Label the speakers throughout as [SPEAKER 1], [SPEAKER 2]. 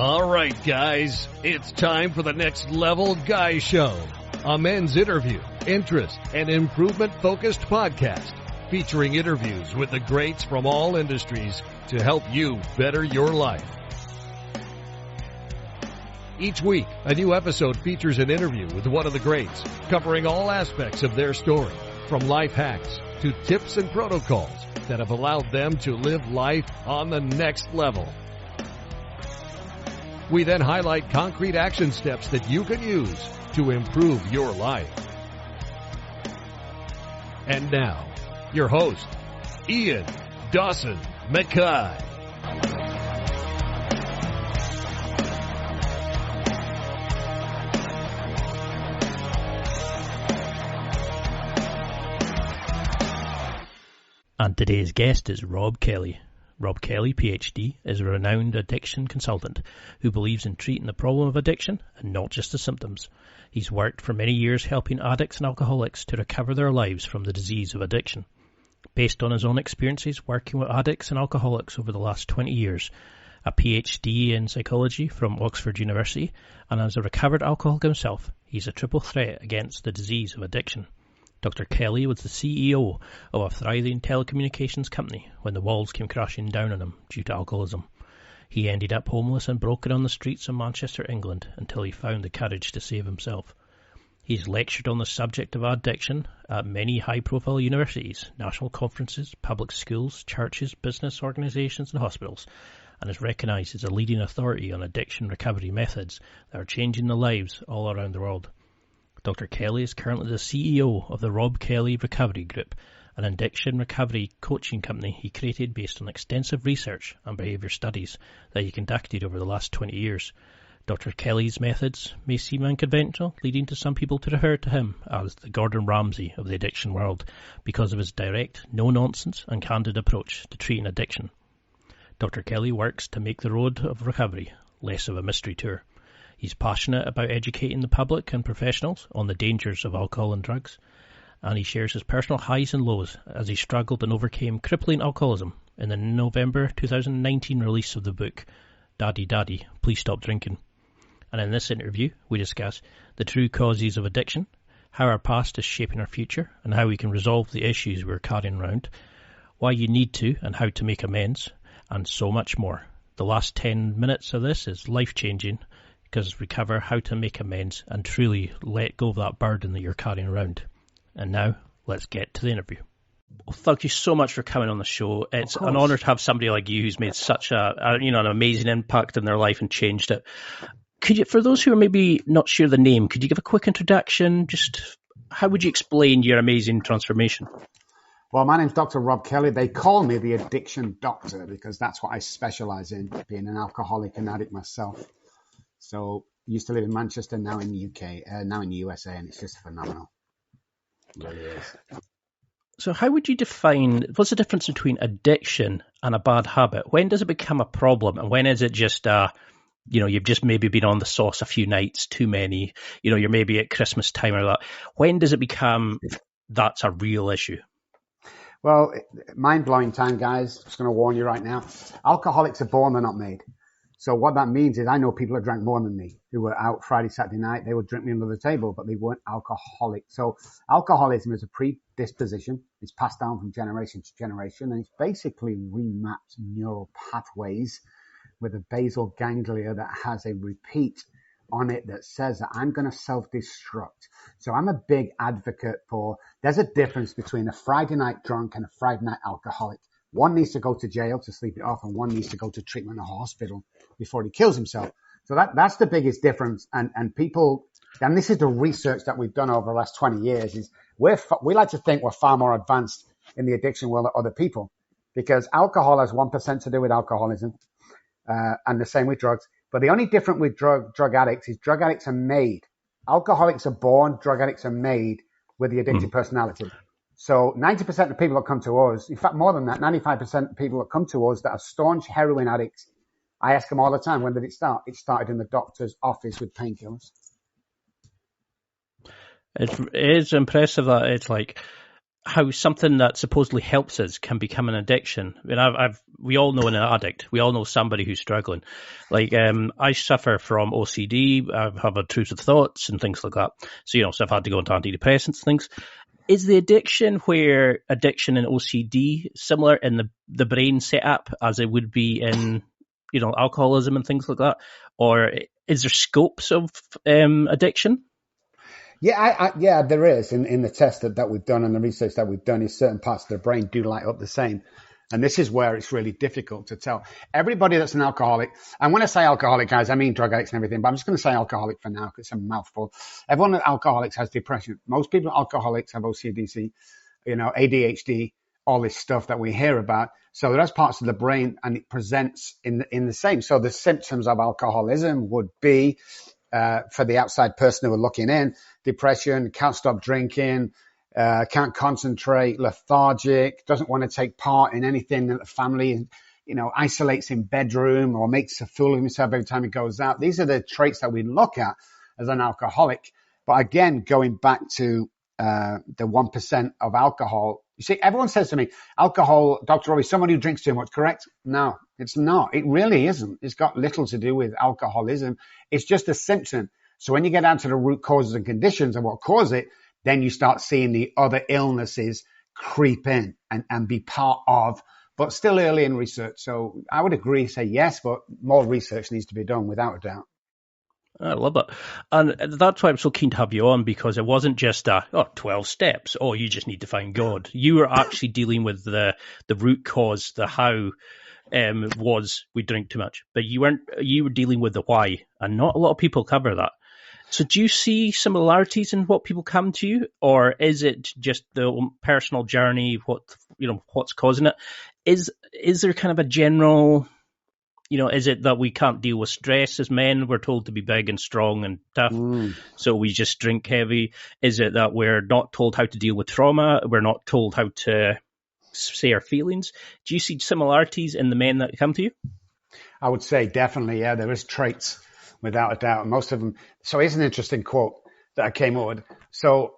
[SPEAKER 1] All right, guys, it's time for the Next Level Guy Show, a men's interview, interest, and improvement-focused podcast featuring interviews with the greats from all industries to help you better your life. Each week, a new episode features an interview with one of the greats, covering all aspects of their story, from life hacks to tips and protocols that have allowed them to live life on the next level. We then highlight concrete action steps that you can use to improve your life. And now, your host, Ian Dawson Mackay.
[SPEAKER 2] And today's guest is Robb Kelly. Robb Kelly, PhD, is a renowned addiction consultant who believes in treating the problem of addiction and not just the symptoms. He's worked for many years helping addicts and alcoholics to recover their lives from the disease of addiction. Based on his own experiences working with addicts and alcoholics over the last 20 years, a PhD in psychology from Oxford University, and as a recovered alcoholic himself, he's a triple threat against the disease of addiction. Dr. Kelly was the CEO of a thriving telecommunications company when the walls came crashing down on him due to alcoholism. He ended up homeless and broken on the streets of Manchester, England, until he found the courage to save himself. He's lectured on the subject of addiction at many high-profile universities, national conferences, public schools, churches, business organisations and hospitals, and is recognised as a leading authority on addiction recovery methods that are changing the lives all around the world. Dr. Kelly is currently the CEO of the Robb Kelly Recovery Group, an addiction recovery coaching company he created based on extensive research and behaviour studies that he conducted over the last 20 years. Dr. Kelly's methods may seem unconventional, leading to some people to refer to him as the Gordon Ramsay of the addiction world because of his direct, no-nonsense and candid approach to treating addiction. Dr. Kelly works to make the road of recovery less of a mystery tour. He's passionate about educating the public and professionals on the dangers of alcohol and drugs, and he shares his personal highs and lows as he struggled and overcame crippling alcoholism in the November 2019 release of the book, Daddy, Daddy, Please Stop Drinking. And in this interview, we discuss the true causes of addiction, how our past is shaping our future, and how we can resolve the issues we're carrying around, why you need to and how to make amends, and so much more. The last 10 minutes of this is life-changing, because we cover how to make amends and truly let go of that burden that you're carrying around. And now, let's get to the interview. Well, thank you so much for coming on the show. It's an honour to have somebody like you who's made such an amazing impact in their life and changed it. Could you, for those who are maybe not sure the name, could you give a quick introduction? Just how would you explain your amazing transformation?
[SPEAKER 3] Well, my name's Dr. Robb Kelly. They call me the addiction doctor because that's what I specialise in, being an alcoholic and addict myself. So I used to live in Manchester, now in the UK, now in the USA, and it's just phenomenal. It really is.
[SPEAKER 2] So how would you define, what's the difference between addiction and a bad habit? When does it become a problem, and when is it just, you've just maybe been on the sauce a few nights, too many, you're maybe at Christmas time or that. When does it become that's a real issue?
[SPEAKER 3] Well, mind-blowing time, guys. Just going to warn you right now. Alcoholics are born, they're not made. So what that means is I know people that drank more than me who were out Friday, Saturday night. They would drink me under the table, but they weren't alcoholics. So alcoholism is a predisposition. It's passed down from generation to generation, and it's basically remapped neural pathways with a basal ganglia that has a repeat on it that says that I'm going to self-destruct. So I'm a big advocate for, there's a difference between a Friday night drunk and a Friday night alcoholic. One needs to go to jail to sleep it off, and one needs to go to treatment in a hospital before he kills himself. So that's the biggest difference. And people, and this is the research that we've done over the last 20 years, is we like to think we're far more advanced in the addiction world than other people, because alcohol has 1% to do with alcoholism, and the same with drugs. But the only difference with drug addicts is drug addicts are made. Alcoholics are born, drug addicts are made with the addictive personality. So 90% of the people that come to us, in fact, more than that, 95% of people that come to us that are staunch heroin addicts, I ask them all the time, when did it start? It started in the doctor's office with painkillers.
[SPEAKER 2] It is impressive that it's like how something that supposedly helps us can become an addiction. I mean, we all know an addict. We all know somebody who's struggling. Like, I suffer from OCD. I have intrusive thoughts and things like that. So I've had to go into antidepressants and things. Is the addiction where addiction and OCD similar in the brain setup as it would be in, alcoholism and things like that? Or is there scopes of addiction?
[SPEAKER 3] Yeah, there is. In the test that we've done and the research that we've done, is certain parts of the brain do light up the same. And this is where it's really difficult to tell. Everybody that's an alcoholic, and when I say alcoholic, guys, I mean drug addicts and everything, but I'm just going to say alcoholic for now because it's a mouthful. Everyone that alcoholics has depression. Most people alcoholics have OCD, ADHD, all this stuff that we hear about. So there are parts of the brain and it presents in the same. So the symptoms of alcoholism would be, for the outside person who are looking in, depression, can't stop drinking, can't concentrate, lethargic, doesn't want to take part in anything that the family, isolates in bedroom or makes a fool of himself every time he goes out. These are the traits that we look at as an alcoholic. But again, going back to the 1% of alcohol, you see, everyone says to me, alcohol, Dr. Robbie, someone who drinks too much, correct? No, it's not. It really isn't. It's got little to do with alcoholism. It's just a symptom. So when you get down to the root causes and conditions and what cause it, then you start seeing the other illnesses creep in and be part of, but still early in research. So I would agree, say yes, but more research needs to be done without a doubt.
[SPEAKER 2] I love it. And that's why I'm so keen to have you on, because it wasn't just 12 steps. Oh, you just need to find God. You were actually dealing with the root cause, the how was we drink too much. But you were dealing with the why. And not a lot of people cover that. So do you see similarities in what people come to you, or is it just the personal journey, what's causing it? Is there kind of a general, is it that we can't deal with stress as men? We're told to be big and strong and tough, so we just drink heavy. Is it that we're not told how to deal with trauma? We're not told how to say our feelings? Do you see similarities in the men that come to you?
[SPEAKER 3] I would say definitely, yeah, there is traits. Without a doubt, most of them. So here's an interesting quote that I came up with. So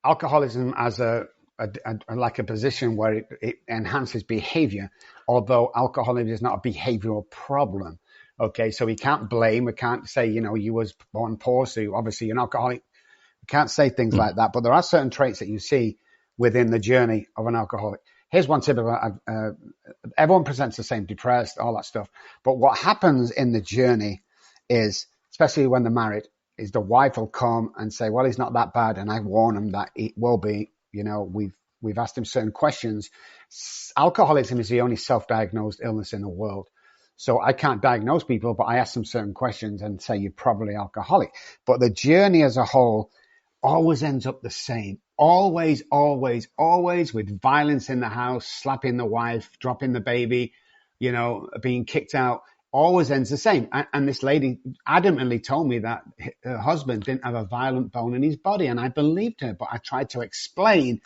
[SPEAKER 3] alcoholism as like a position where it enhances behavior, although alcoholism is not a behavioral problem. Okay, so we can't blame. We can't say, you was born poor, so obviously you're an alcoholic. We can't say things like that. But there are certain traits that you see within the journey of an alcoholic. Here's one tip about everyone presents the same, depressed, all that stuff. But what happens in the journey is, especially when they're married, is the wife will come and say, well, he's not that bad. And I warn him that it will be, we've asked him certain questions. Alcoholism is the only self-diagnosed illness in the world. So I can't diagnose people, but I ask them certain questions and say, you're probably alcoholic. But the journey as a whole always ends up the same. Always, always, always with violence in the house, slapping the wife, dropping the baby, being kicked out. Always ends the same. And this lady adamantly told me that her husband didn't have a violent bone in his body. And I believed her, but I tried to explain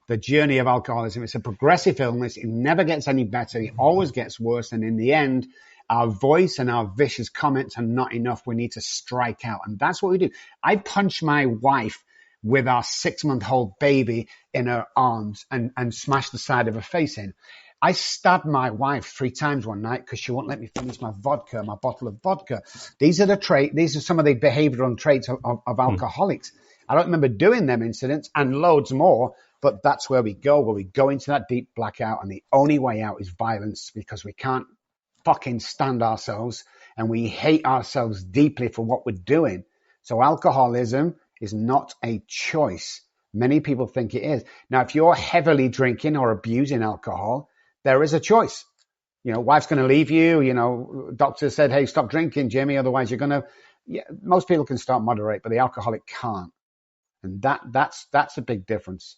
[SPEAKER 3] the journey of alcoholism. It's a progressive illness. It never gets any better. It always gets worse. And in the end, our voice and our vicious comments are not enough. We need to strike out. And that's what we do. I punched my wife with our 6-month-old baby in her arms and smashed the side of her face in. I stabbed my wife 3 times one night because she won't let me finish my bottle of vodka. These are some of the behavioral traits of alcoholics. I don't remember doing them incidents and loads more, but that's where we go into that deep blackout, and the only way out is violence because we can't fucking stand ourselves and we hate ourselves deeply for what we're doing. So alcoholism is not a choice. Many people think it is. Now, if you're heavily drinking or abusing alcohol, there is a choice. Wife's going to leave you. Doctor said, hey, stop drinking, Jimmy. Otherwise you're going to, most people can start moderate, but the alcoholic can't. And that's a big difference.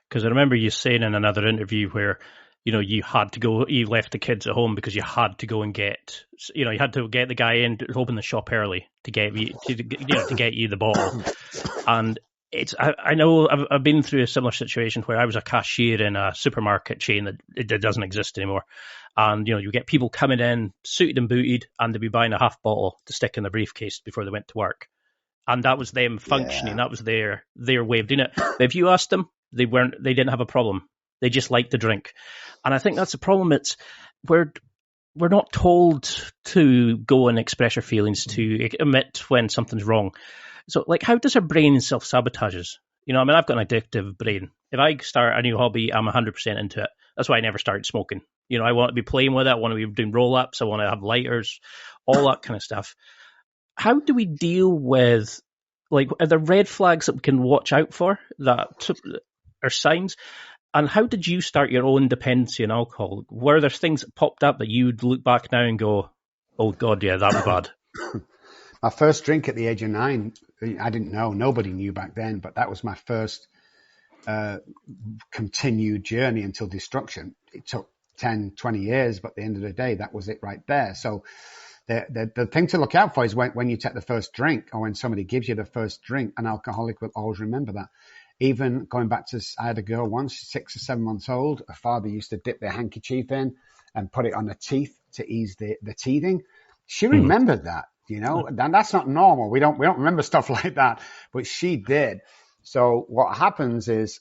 [SPEAKER 2] Because I remember you saying in another interview where, you had to go, you left the kids at home because you had to go and get, you had to get the guy in to open the shop early to get you, to get you the bottle. And I know I've been through a similar situation where I was a cashier in a supermarket chain that it doesn't exist anymore. And, you get people coming in, suited and booted, and they'd be buying a half bottle to stick in the briefcase before they went to work. And that was them functioning. Yeah. That was their way of doing it. But if you asked them, They didn't have a problem. They just liked to drink. And I think that's the problem. It's we're not told to go and express our feelings, to admit when something's wrong. So, like, how does our brain self-sabotages? I mean, I've got an addictive brain. If I start a new hobby, I'm 100% into it. That's why I never started smoking. I want to be playing with it. I want to be doing roll-ups. I want to have lighters, all that kind of stuff. How do we deal with, like, are there red flags that we can watch out for that are signs? And how did you start your own dependency on alcohol? Were there things that popped up that you'd look back now and go, oh, God, yeah, that was bad?
[SPEAKER 3] My first drink at the age of 9, I didn't know. Nobody knew back then, but that was my first continued journey until destruction. It took 10, 20 years, but at the end of the day, that was it right there. So the thing to look out for is when you take the first drink, or when somebody gives you the first drink. An alcoholic will always remember that. Even going back to, I had a girl once, 6 or 7 months old. Her father used to dip their handkerchief in and put it on her teeth to ease the teething. She remembered that, and that's not normal. We don't remember stuff like that, but she did. So what happens is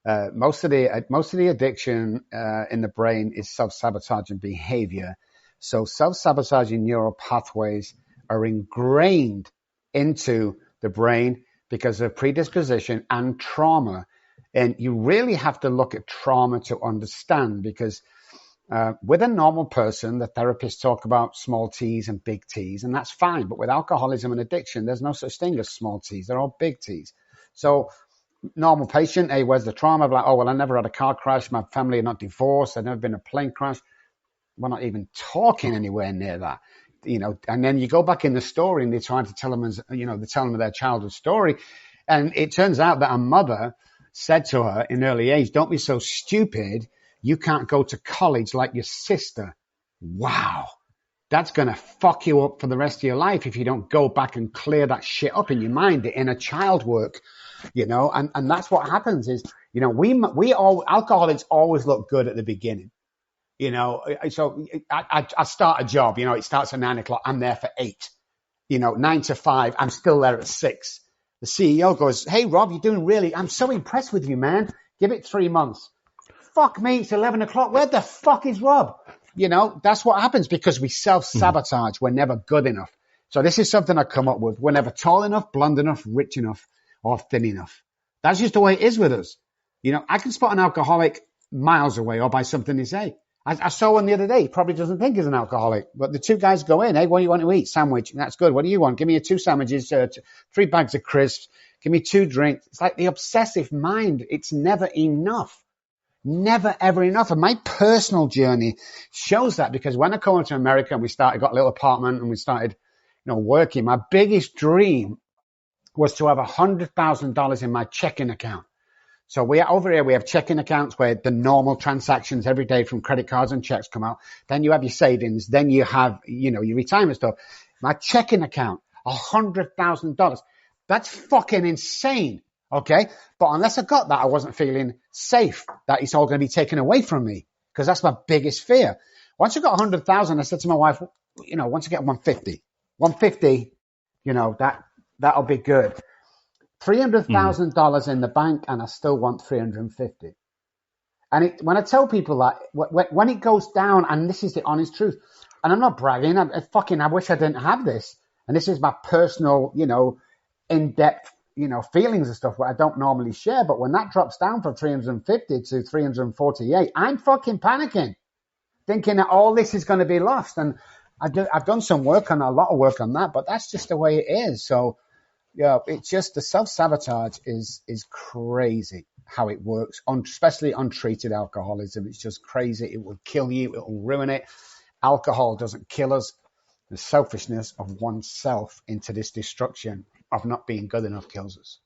[SPEAKER 3] most of the addiction in the brain is self-sabotaging behavior. So self-sabotaging neural pathways are ingrained into the brain because of predisposition and trauma. And you really have to look at trauma to understand, because with a normal person, the therapists talk about small T's and big T's, and that's fine. But with alcoholism and addiction, there's no such thing as small T's. They're all big T's. So normal patient, hey, where's the trauma? Like, oh, well, I never had a car crash. My family are not divorced. I've never been in a plane crash. We're not even talking anywhere near that. And then you go back in the story and they're trying to tell them, they're telling them their childhood story. And it turns out that a mother said to her in early age, don't be so stupid. You can't go to college like your sister. Wow. That's going to fuck you up for the rest of your life if you don't go back and clear that shit up in your mind, the inner child work, and that's what happens is, we all, alcoholics always look good at the beginning. So I start a job, it starts at 9 o'clock. I'm there for 8, 9 to 5. I'm still there at 6. The CEO goes, hey, Rob, you're doing I'm so impressed with you, man. Give it 3 months. Fuck me. It's 11 o'clock. Where the fuck is Rob? That's what happens because we self-sabotage. We're never good enough. So this is something I come up with. We're never tall enough, blonde enough, rich enough, or thin enough. That's just the way it is with us. I can spot an alcoholic miles away or by something they say. I saw one the other day. He probably doesn't think he's an alcoholic. But the two guys go in. Hey, what do you want to eat? Sandwich. That's good. What do you want? Give me 2 sandwiches, 3 bags of crisps. Give me 2 drinks. It's like the obsessive mind. It's never enough. Never, ever enough. And my personal journey shows that, because when I came to America and got a little apartment and we started, working, my biggest dream was to have $100,000 in my checking account. So over here, we have checking accounts where the normal transactions every day from credit cards and checks come out. Then you have your savings. Then you have, your retirement stuff. My checking account, $100,000. That's fucking insane. Okay. But unless I got that, I wasn't feeling safe that it's all going to be taken away from me, because that's my biggest fear. Once I got 100,000, I said to my wife, once I get 150, that'll be good. $300,000 in the bank, and I still want 350. And when I tell people that, when it goes down, and this is the honest truth, and I'm not bragging, I wish I didn't have this. And this is my personal, in-depth, feelings and stuff where I don't normally share. But when that drops down from 350 to 348, I'm fucking panicking, thinking that all this is going to be lost. And I've done a lot of work on that, but that's just the way it is. So, yeah, it's just the self-sabotage is crazy how it works, especially untreated alcoholism. It's just crazy. It will kill you. It will ruin it. Alcohol doesn't kill us. The selfishness of oneself into this destruction of not being good enough kills us.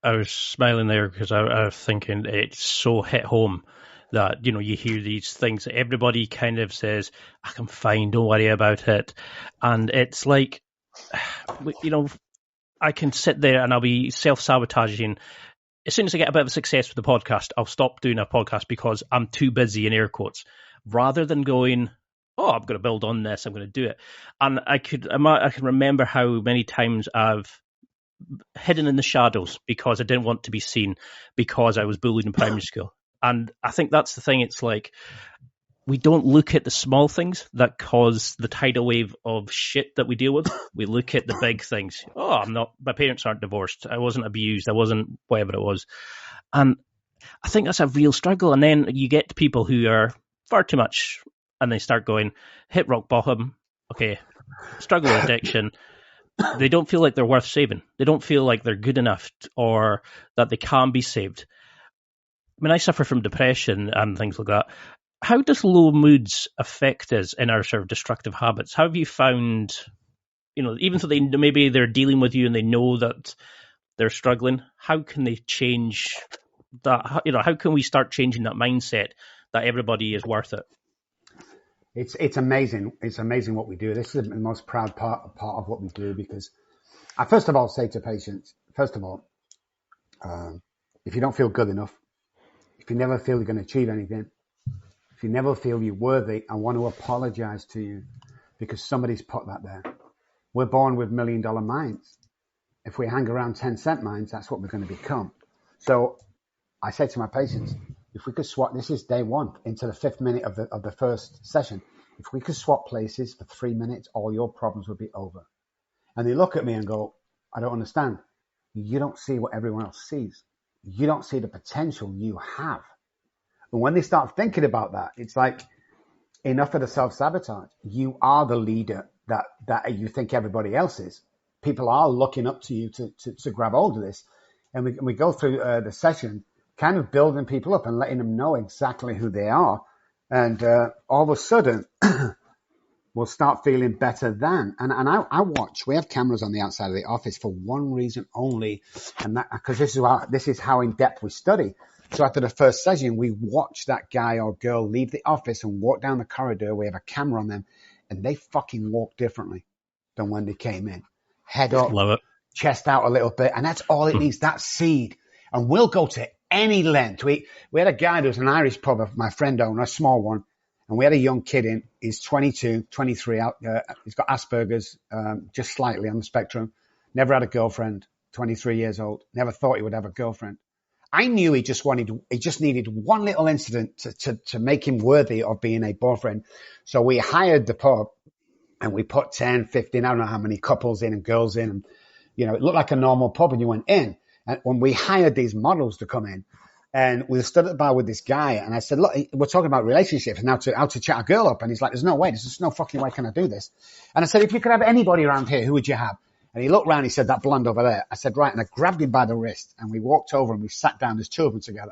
[SPEAKER 2] I was smiling there because I was thinking it's so hit home that, you hear these things that everybody kind of says, I'm fine, don't worry about it. And it's like, I can sit there and I'll be self-sabotaging. As soon as I get a bit of success with the podcast, I'll stop doing a podcast because I'm too busy, in air quotes, rather than going, oh, I'm going to build on this, I'm going to do it. And I can remember how many times I've hidden in the shadows because I didn't want to be seen, because I was bullied in primary school. And I think that's the thing. It's like, we don't look at the small things that cause the tidal wave of shit that we deal with. We look at the big things. Oh, my parents aren't divorced. I wasn't abused. I wasn't whatever it was. And I think that's a real struggle. And then you get people who are far too much, and they start going, hit rock bottom. Okay, struggle with addiction. They don't feel like they're worth saving. They don't feel like they're good enough or that they can be saved. I mean, I suffer from depression and things like that. How does low moods affect us in our sort of destructive habits? How have you found, even though maybe they're dealing with you and they know that they're struggling, how can they change that? How can we start changing that mindset that everybody is worth it?
[SPEAKER 3] It's amazing. It's amazing what we do. This is the most proud part of what we do, because I first of all say to patients, if you don't feel good enough, if you never feel you're going to achieve anything, if you never feel you're worthy, I want to apologize to you, because somebody's put that there. We're born with $1 million minds. If we hang around 10-cent minds, that's what we're going to become. So I say to my patients, if we could swap, this is day one into the 5th minute of the first session. If we could swap places for 3 minutes, all your problems would be over. And they look at me and go, I don't understand. You don't see what everyone else sees. You don't see the potential you have. And when they start thinking about that, it's like, enough of the self-sabotage. You are the leader that you think everybody else is. People are looking up to you to grab hold of this. And we go through the session, kind of building people up and letting them know exactly who they are. And all of a sudden, we'll start feeling better than. And I watch. We have cameras on the outside of the office for one reason only, and that because this is how in depth we study. So after the first session, we watch that guy or girl leave the office and walk down the corridor. We have a camera on them, and they fucking walk differently than when they came in. Head up,
[SPEAKER 2] love it,
[SPEAKER 3] chest out a little bit, and that's all it needs. That seed, and we'll go to any length. We had a guy who was an Irish pub, my friend owned, a small one, and we had a young kid in. He's 22, 23, he's got Asperger's, just slightly on the spectrum. Never had a girlfriend, 23 years old. Never thought he would have a girlfriend. I knew he just needed one little incident to make him worthy of being a boyfriend. So we hired the pub and we put 10, 15, I don't know how many couples in and girls in. And, it looked like a normal pub and you went in. And when we hired these models to come in, and we stood at the bar with this guy, and I said, look, we're talking about relationships and how to chat a girl up. And he's like, there's just no fucking way can I do this. And I said, if you could have anybody around here, who would you have? And he looked around, he said, that blonde over there. I said, right. And I grabbed him by the wrist and we walked over and we sat down as children together.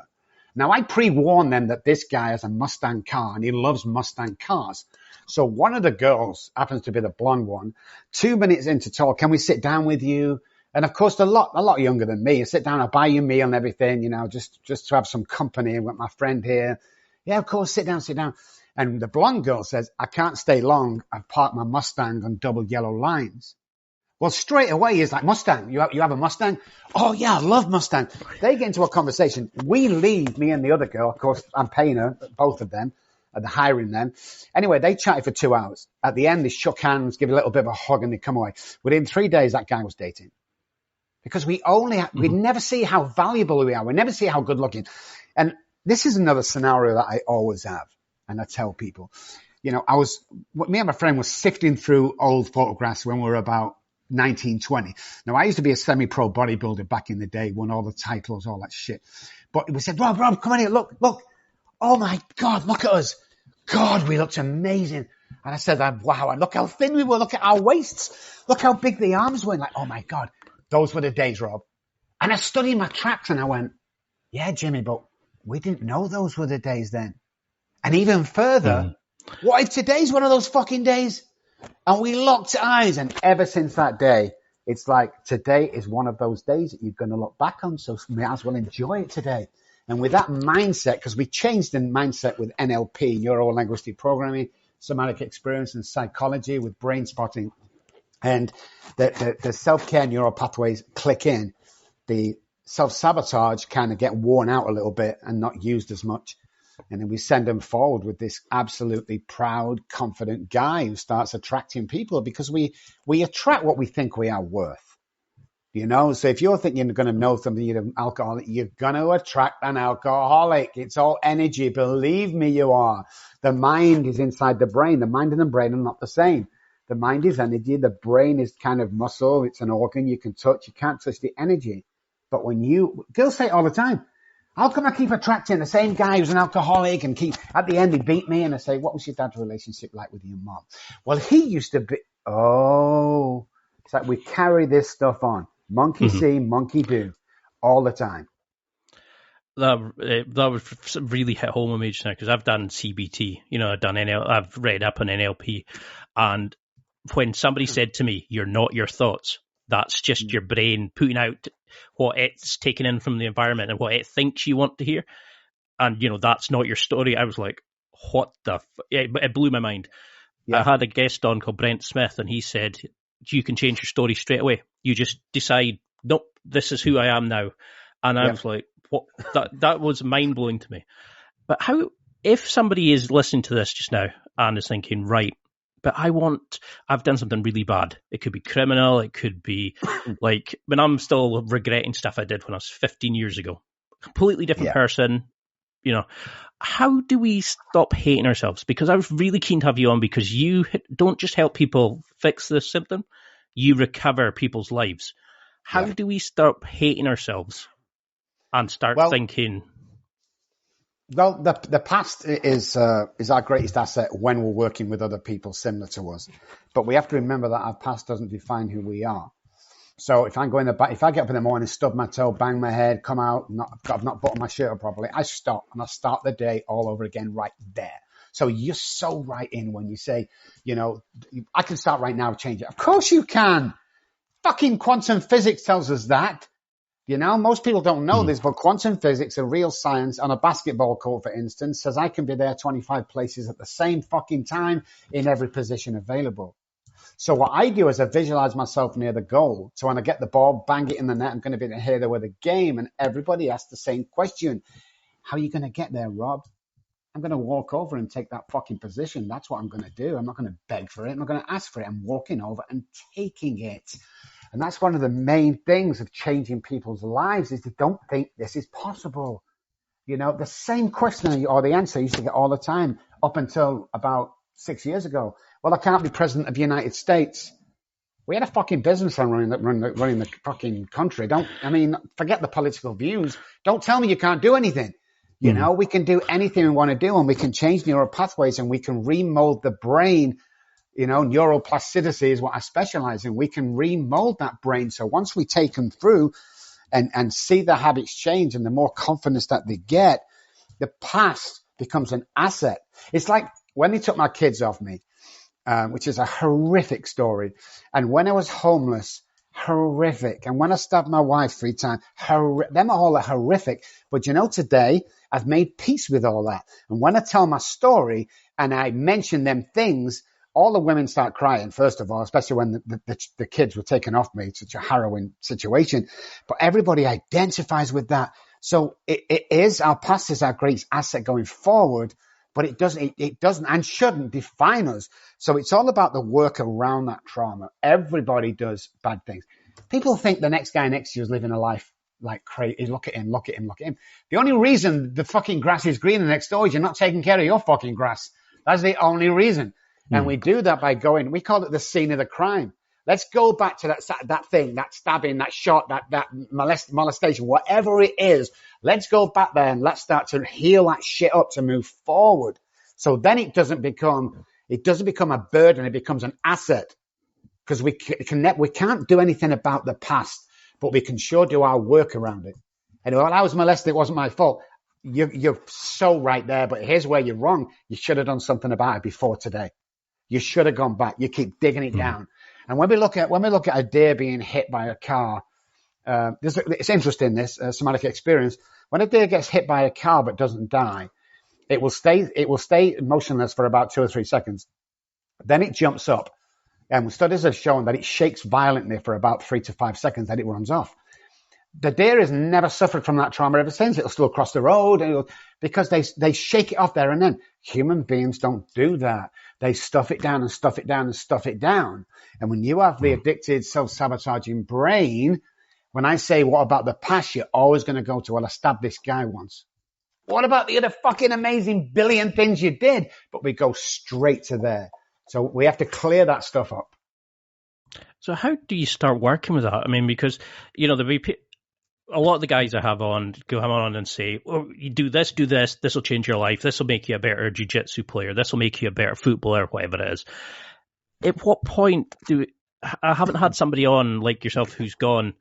[SPEAKER 3] Now I pre-warned them that this guy has a Mustang car and he loves Mustang cars. So one of the girls happens to be the blonde one. 2 minutes into talk, can we sit down with you? And of course, a lot younger than me. You sit down, I'll buy you a meal and everything, just to have some company with my friend here. Yeah, of course, sit down. And the blonde girl says, I can't stay long. I've parked my Mustang on double yellow lines. Well, straight away, he's like, Mustang, you have a Mustang? Oh, yeah, I love Mustang. They get into a conversation. We leave, me and the other girl. Of course, I'm paying her, both of them, and hiring them. Anyway, they chatted for 2 hours. At the end, they shook hands, give a little bit of a hug, and they come away. Within 3 days, that guy was dating. Because we never see how valuable we are. We never see how good looking. And this is another scenario that I always have. And I tell people, me and my friend was sifting through old photographs when we were about 19, 20. Now, I used to be a semi-pro bodybuilder back in the day, won all the titles, all that shit. But we said, Rob, come on here, look. Oh my God, look at us. God, we looked amazing. And I said, wow, and look how thin we were. Look at our waists. Look how big the arms were. And like, oh my God. Those were the days, Rob. And I studied my tracks and I went, yeah, Jimmy, but we didn't know those were the days then. And even further, what if today's one of those fucking days? And we locked eyes. And ever since that day, it's like today is one of those days that you're going to look back on. So you might as well enjoy it today. And with that mindset, because we changed the mindset with NLP, neuro-linguistic programming, somatic experience and psychology with brain spotting. And the self-care neural pathways click in. The self-sabotage kind of get worn out a little bit and not used as much. And then we send them forward with this absolutely proud, confident guy who starts attracting people because we attract what we think we are worth. So if you're thinking you're going to know something, you're an alcoholic, you're going to attract an alcoholic. It's all energy. Believe me, you are. The mind is inside the brain. The mind and the brain are not the same. The mind is energy. The brain is kind of muscle. It's an organ you can touch. You can't touch the energy. But girls say it all the time, how come I keep attracting the same guy who's an alcoholic and at the end he beat me, and I say, what was your dad's relationship like with your mom? Well, he used to be, it's like we carry this stuff on. Monkey see, monkey do, all the time.
[SPEAKER 2] That was really hit home with me just now, because I've done CBT, I've read up on NLP, and when somebody said to me, "You're not your thoughts," that's just your brain putting out what it's taken in from the environment and what it thinks you want to hear, and that's not your story. I was like, "What the?" It blew my mind. Yeah. I had a guest on called Brent Smith, and he said, you can change your story straight away. You just decide, nope, this is who I am now. And I was like, what? That was mind blowing to me. But if somebody is listening to this just now and is thinking, right, but I've done something really bad. It could be criminal. It could be like, when I'm still regretting stuff I did when I was 15 years ago, completely different person, how do we stop hating ourselves? Because I was really keen to have you on, because you don't just help people fix the symptom, you recover people's lives. How do we stop hating ourselves and start thinking?
[SPEAKER 3] Well, the past is our greatest asset when we're working with other people similar to us. But we have to remember that our past doesn't define who we are. So if I get up in the morning, stub my toe, bang my head, come out, I've not buttoned my shirt up properly, I stop and I start the day all over again right there. So you're so right in when you say, I can start right now, change it. Of course you can. Fucking quantum physics tells us that. Most people don't know this, but quantum physics, a real science, on a basketball court, for instance, says I can be there 25 places at the same fucking time in every position available. So what I do is I visualize myself near the goal. So when I get the ball, bang it in the net, I'm going to be here there with a game. And everybody asks the same question. How are you going to get there, Rob? I'm going to walk over and take that fucking position. That's what I'm going to do. I'm not going to beg for it. I'm not going to ask for it. I'm walking over and taking it. And that's one of the main things of changing people's lives, is they don't think this is possible. The same question or the answer I used to get all the time up until about 6 years ago. Well, I can't be president of the United States. We had a fucking businessman running the fucking country. Forget the political views. Don't tell me you can't do anything. We can do anything we want to do, and we can change neural pathways, and we can remold the brain. Neuroplasticity is what I specialize in. We can remold that brain. So once we take them through and see the habits change, and the more confidence that they get, the past becomes an asset. It's like when they took my kids off me, which is a horrific story. And when I was homeless, horrific. And when I stabbed my wife 3 times, them all are horrific. But today I've made peace with all that. And when I tell my story and I mention them things, all the women start crying, first of all, especially when the kids were taken off me. It's such a harrowing situation. But everybody identifies with that. So it is, our past is our greatest asset going forward, but it doesn't and shouldn't define us. So it's all about the work around that trauma. Everybody does bad things. People think the next guy next to you is living a life like crazy. Look at him. The only reason the fucking grass is greener next door is you're not taking care of your fucking grass. That's the only reason. And we do that by we call it the scene of the crime. Let's go back to that thing, that stabbing, that shot, that molestation, whatever it is. Let's go back there and let's start to heal that shit up to move forward. So then it doesn't become a burden. It becomes an asset, because we can't do anything about the past, but we can sure do our work around it. And when I was molested, it wasn't my fault. You're so right there, but here's where you're wrong. You should have done something about it before today. You should have gone back. You keep digging it down. And when we look at a deer being hit by a car, it's interesting, this somatic experience. When a deer gets hit by a car but doesn't die, it will stay motionless for about 2 or 3 seconds. Then it jumps up, and studies have shown that it shakes violently for about 3 to 5 seconds, then it runs off. The deer has never suffered from that trauma ever since. It'll still cross the road because they shake it off there and then. Human beings don't do that. They stuff it down and stuff it down and stuff it down. And when you have the addicted, self-sabotaging brain, When I say, what about the past? You're always going to go to, well, I stabbed this guy once. What about the other fucking amazing billion things you did? But we go straight to there. So we have to clear that stuff up.
[SPEAKER 2] So how do you start working with that? I mean, because, you know, a lot of the guys I have on go on and say, "Oh, you do this, this will change your life. This will make you a better jiu-jitsu player. This will make you a better footballer," whatever it is. At what point I haven't had somebody on like yourself who's gone,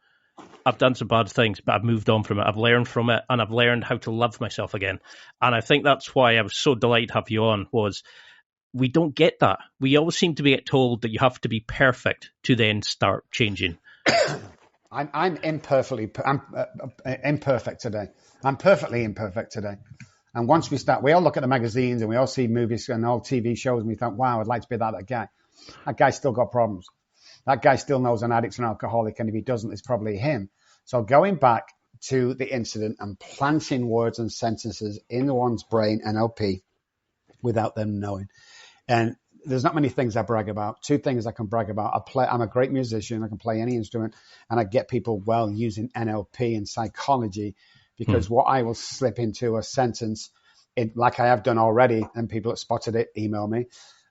[SPEAKER 2] I've done some bad things, but I've moved on from it. I've learned from it, and I've learned how to love myself again. And I think that's why I was so delighted to have you on, was we don't get that. We always seem to be told that you have to be perfect to then start changing.
[SPEAKER 3] I'm imperfect today. I'm perfectly imperfect today. And once we start, we all look at the magazines and we all see movies and all TV shows and we think, wow, I'd like to be that guy. That guy's still got problems. That guy still knows an addict's an alcoholic, and if he doesn't, it's probably him. So going back to the incident and planting words and sentences in one's brain, NLP, without them knowing. And there's not many things I brag about. Two things I can brag about. I'm a great musician. I can play any instrument, and I get people well using NLP and psychology, because what I will slip into a sentence, like I have done already, and people that spotted it email me.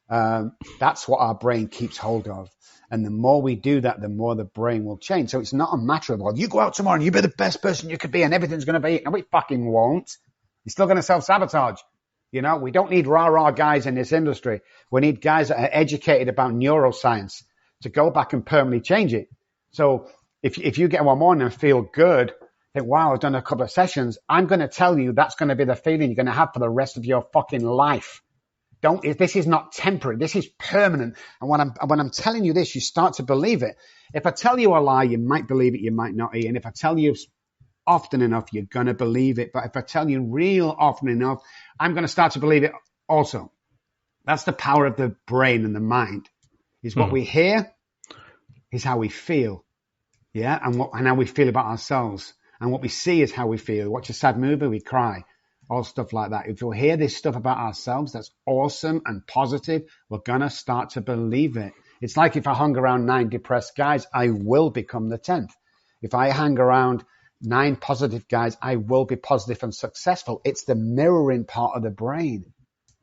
[SPEAKER 3] That's what our brain keeps hold of. And the more we do that, the more the brain will change. So it's not a matter of, well, you go out tomorrow and you be the best person you could be and everything's going to be. No, we fucking won't. You're still going to self-sabotage. You know, we don't need rah-rah guys in this industry. We need guys that are educated about neuroscience to go back and permanently change it. So if you get one morning and feel good, think, wow, I've done a couple of sessions, I'm going to tell you that's going to be the feeling you're going to have for the rest of your fucking life. This is not temporary. This is permanent. And when I'm telling you this, you start to believe it. If I tell you a lie, you might believe it, you might not. And if I tell you often enough, you're going to believe it. But if I tell you real often enough, I'm going to start to believe it also. That's the power of the brain and the mind. Is what we hear is how we feel. Yeah. And how we feel about ourselves. And what we see is how we feel. Watch a sad movie, we cry. All stuff like that. If we hear this stuff about ourselves that's awesome and positive, we're going to start to believe it. It's like if I hung around 9 depressed guys, I will become the 10th. If I hang around 9 positive guys, I will be positive and successful. It's the mirroring part of the brain.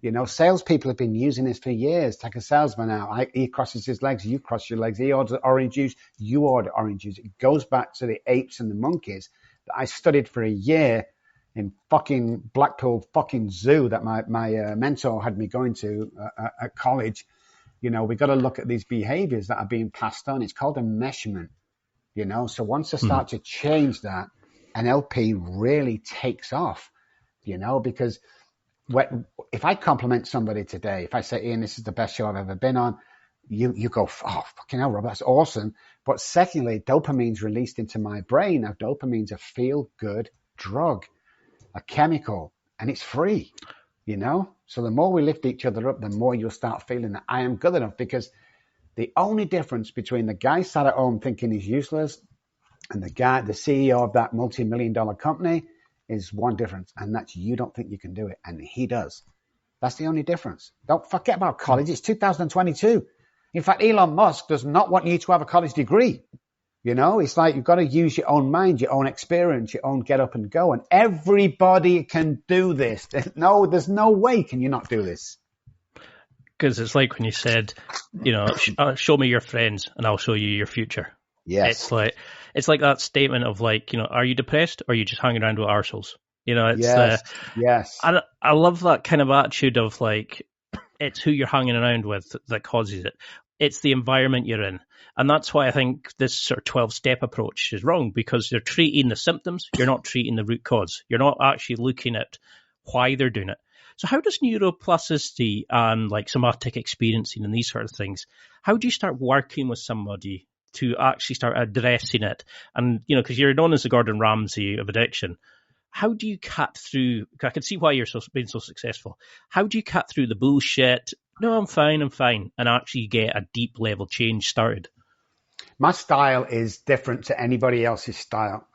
[SPEAKER 3] You know, salespeople have been using this for years. Take a salesman out. He crosses his legs, you cross your legs. He orders orange juice, you order orange juice. It goes back to the apes and the monkeys that I studied for a year in fucking Blackpool fucking zoo that my mentor had me going to at college. You know, we got to look at these behaviors that are being passed on. It's called enmeshment, you know. So once I start to change that, NLP really takes off, you know, because if I compliment somebody today, if I say, Ian, this is the best show I've ever been on, you go, oh, fucking hell, Rob, that's awesome. But secondly, dopamine's released into my brain. Now, dopamine's a feel-good drug, a chemical, and it's free, you know? So the more we lift each other up, the more you'll start feeling that I am good enough, because the only difference between the guy sat at home thinking he's useless and the CEO of that multi-million-dollar company is one difference, and that's you don't think you can do it, and he does. That's the only difference. Don't forget about college. It's 2022. In fact, Elon Musk does not want you to have a college degree. You know, it's like you've got to use your own mind, your own experience, your own get up and go. And everybody can do this. No, there's no way can you not do this.
[SPEAKER 2] Because it's like when you said, you know, show me your friends and I'll show you your future.
[SPEAKER 3] Yes.
[SPEAKER 2] It's like that statement of like, you know, are you depressed or are you just hanging around with arseholes? You know, it's
[SPEAKER 3] yes.
[SPEAKER 2] I love that kind of attitude of like, it's who you're hanging around with that causes it. It's the environment you're in. And that's why I think this sort of 12-step approach is wrong, because you're treating the symptoms, you're not treating the root cause. You're not actually looking at why they're doing it. So how does neuroplasticity and like somatic experiencing and these sort of things, how do you start working with somebody to actually start addressing it? And, you know, because you're known as the Gordon Ramsay of addiction, how do you cut through, I can see why you're being so successful. How do you cut through the bullshit? No, I'm fine, and actually get a deep level change started?
[SPEAKER 3] My style is different to anybody else's style.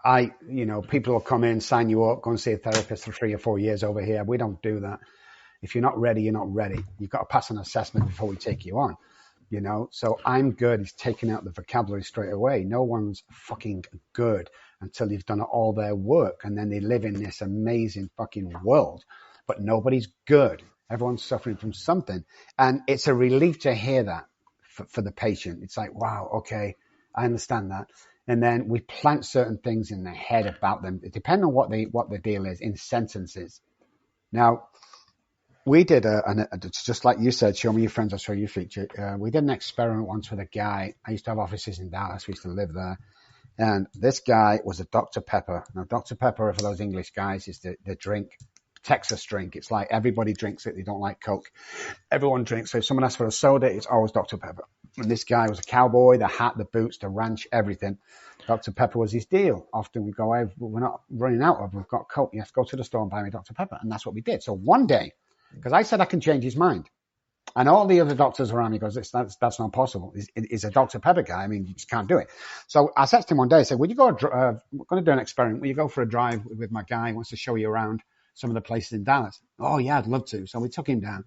[SPEAKER 3] People will come in, sign you up, go and see a therapist for 3 or 4 years over here. We don't do that. If you're not ready, you're not ready. You've got to pass an assessment before we take you on. you know? So I'm good is taking out the vocabulary straight away. No one's fucking good until you've done all their work, and then they live in this amazing fucking world, but nobody's good. Everyone's suffering from something. And it's a relief to hear that for the patient. It's like, wow, okay, I understand that. And then we plant certain things in their head about them, depending on what the deal is, in sentences. Now, we did it's just like you said, show me your friends, I'll show you your future. We did an experiment once with a guy. I used to have offices in Dallas. We used to live there. And this guy was a Dr. Pepper. Now, Dr. Pepper, for those English guys, is the drink, Texas drink. It's like everybody drinks it. They don't like Coke. Everyone drinks. So if someone asks for a soda, it's always Dr. Pepper. And this guy was a cowboy, the hat, the boots, the ranch, everything. Dr. Pepper was his deal. Often we go, hey, we're not running out of, we've got Coke. You have to go to the store and buy me Dr. Pepper. And that's what we did. So one day, because I said I can change his mind. And all the other doctors around me goes, that's not possible. He's a Dr. Pepper guy. I mean, you just can't do it. So I said to him one day, I said, would you go, we're going to do an experiment. Will you go for a drive with my guy? He wants to show you around some of the places in Dallas. Oh yeah, I'd love to. So we took him down.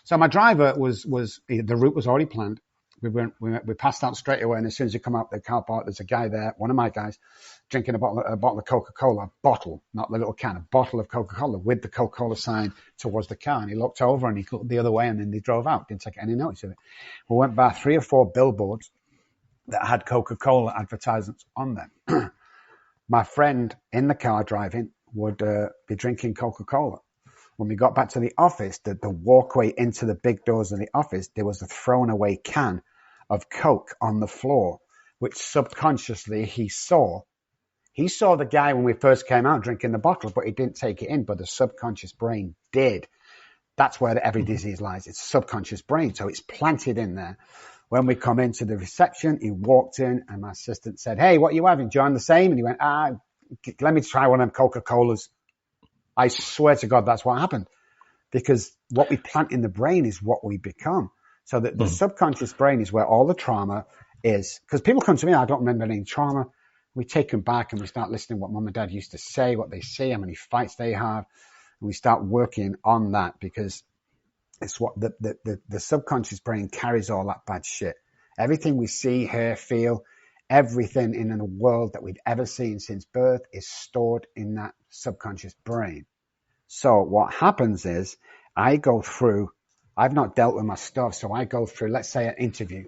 [SPEAKER 3] So my driver the route was already planned. We passed out straight away. And as soon as you come out the car park, there's a guy there, one of my guys, drinking a bottle of Coca-Cola, bottle, not the little can, a bottle of Coca-Cola with the Coca-Cola sign towards the car. And he looked over and he looked the other way, and then they drove out. Didn't take any notice of it. We went by 3 or 4 billboards that had Coca-Cola advertisements on them. My friend in the car driving would be drinking Coca-Cola. When we got back to the office, the walkway into the big doors of the office, there was a thrown away can of Coke on the floor, which subconsciously he saw. He saw the guy when we first came out drinking the bottle, but he didn't take it in, but the subconscious brain did. That's where every disease lies. It's subconscious brain. So it's planted in there. When we come into the reception, he walked in and my assistant said, hey, what are you having, John? The same? And he went, let me try one of them Coca-Colas. I swear to God, that's what happened, because what we plant in the brain is what we become. So the subconscious brain is where all the trauma is. Because people come to me, I don't remember any trauma. We take them back and we start listening to what mom and dad used to say, what they say, how many fights they have. And we start working on that, because it's what the subconscious brain carries all that bad shit. Everything we see, hear, feel, everything in the world that we've ever seen since birth is stored in that subconscious brain. So what happens is I've not dealt with my stuff, so I go through, let's say, an interview.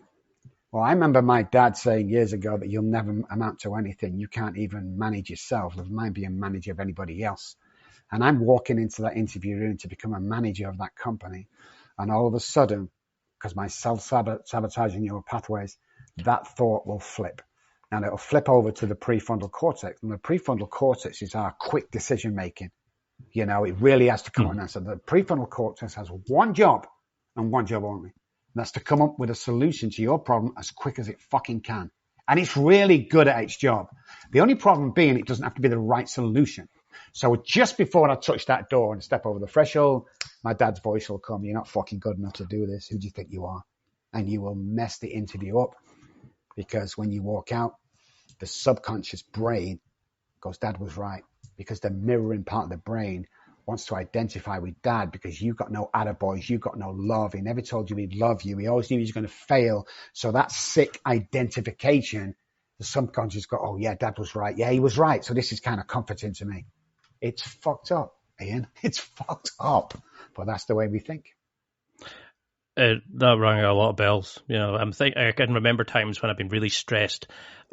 [SPEAKER 3] Well, I remember my dad saying years ago that you'll never amount to anything. You can't even manage yourself. Never mind be a manager of anybody else. And I'm walking into that interview room to become a manager of that company. And all of a sudden, because my self-sabotaging neural pathways, that thought will flip. And it'll flip over to the prefrontal cortex. And the prefrontal cortex is our quick decision making. You know, it really has to come on. So the prefrontal cortex has one job and one job only. And that's to come up with a solution to your problem as quick as it fucking can. And it's really good at its job. The only problem being it doesn't have to be the right solution. So just before I touch that door and step over the threshold, my dad's voice will come, you're not fucking good enough to do this. Who do you think you are? And you will mess the interview up, because when you walk out, the subconscious brain goes, Dad was right, because the mirroring part of the brain wants to identify with Dad, because you've got no attaboys, you've got no love. He never told you he'd love you. He always knew he was going to fail. So that sick identification, the subconscious go, oh yeah, Dad was right. Yeah, he was right. So this is kind of comforting to me. It's fucked up, Ian. It's fucked up. But that's the way we think.
[SPEAKER 2] That rang a lot of bells. You know, I can remember times when I've been really stressed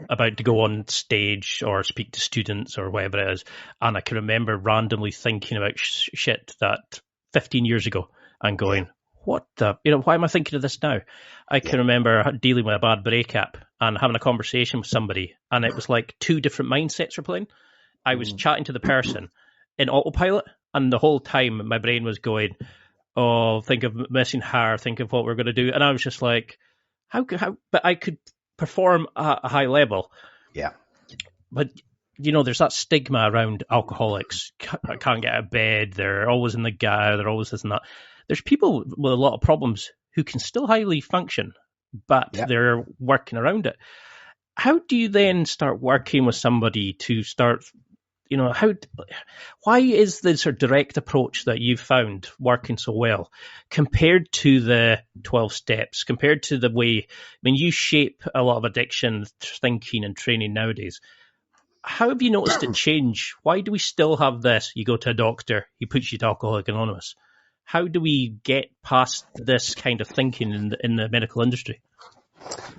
[SPEAKER 2] about to go on stage or speak to students or whatever it is, and I can remember randomly thinking about shit that 15 years ago and going, what the, why am I thinking of this now? I can remember dealing with a bad breakup and having a conversation with somebody, and it was like 2 different mindsets were playing. I was chatting to the person in autopilot, and the whole time my brain was going, oh, think of missing her, think of what we're going to do. And I was just like, how, but I could perform at a high level.
[SPEAKER 3] Yeah.
[SPEAKER 2] But, there's that stigma around alcoholics. Can't get out of bed. They're always in the gutter. They're always this and that. There's people with a lot of problems who can still highly function, but they're working around it. How do you then start working with somebody to start You know, why is the sort of direct approach that you've found working so well compared to the 12 steps, compared to the way, I mean, you shape a lot of addiction thinking and training nowadays. How have you noticed it change? Why do we still have this? You go to a doctor, he puts you to Alcoholics Anonymous. How do we get past this kind of thinking in the medical industry?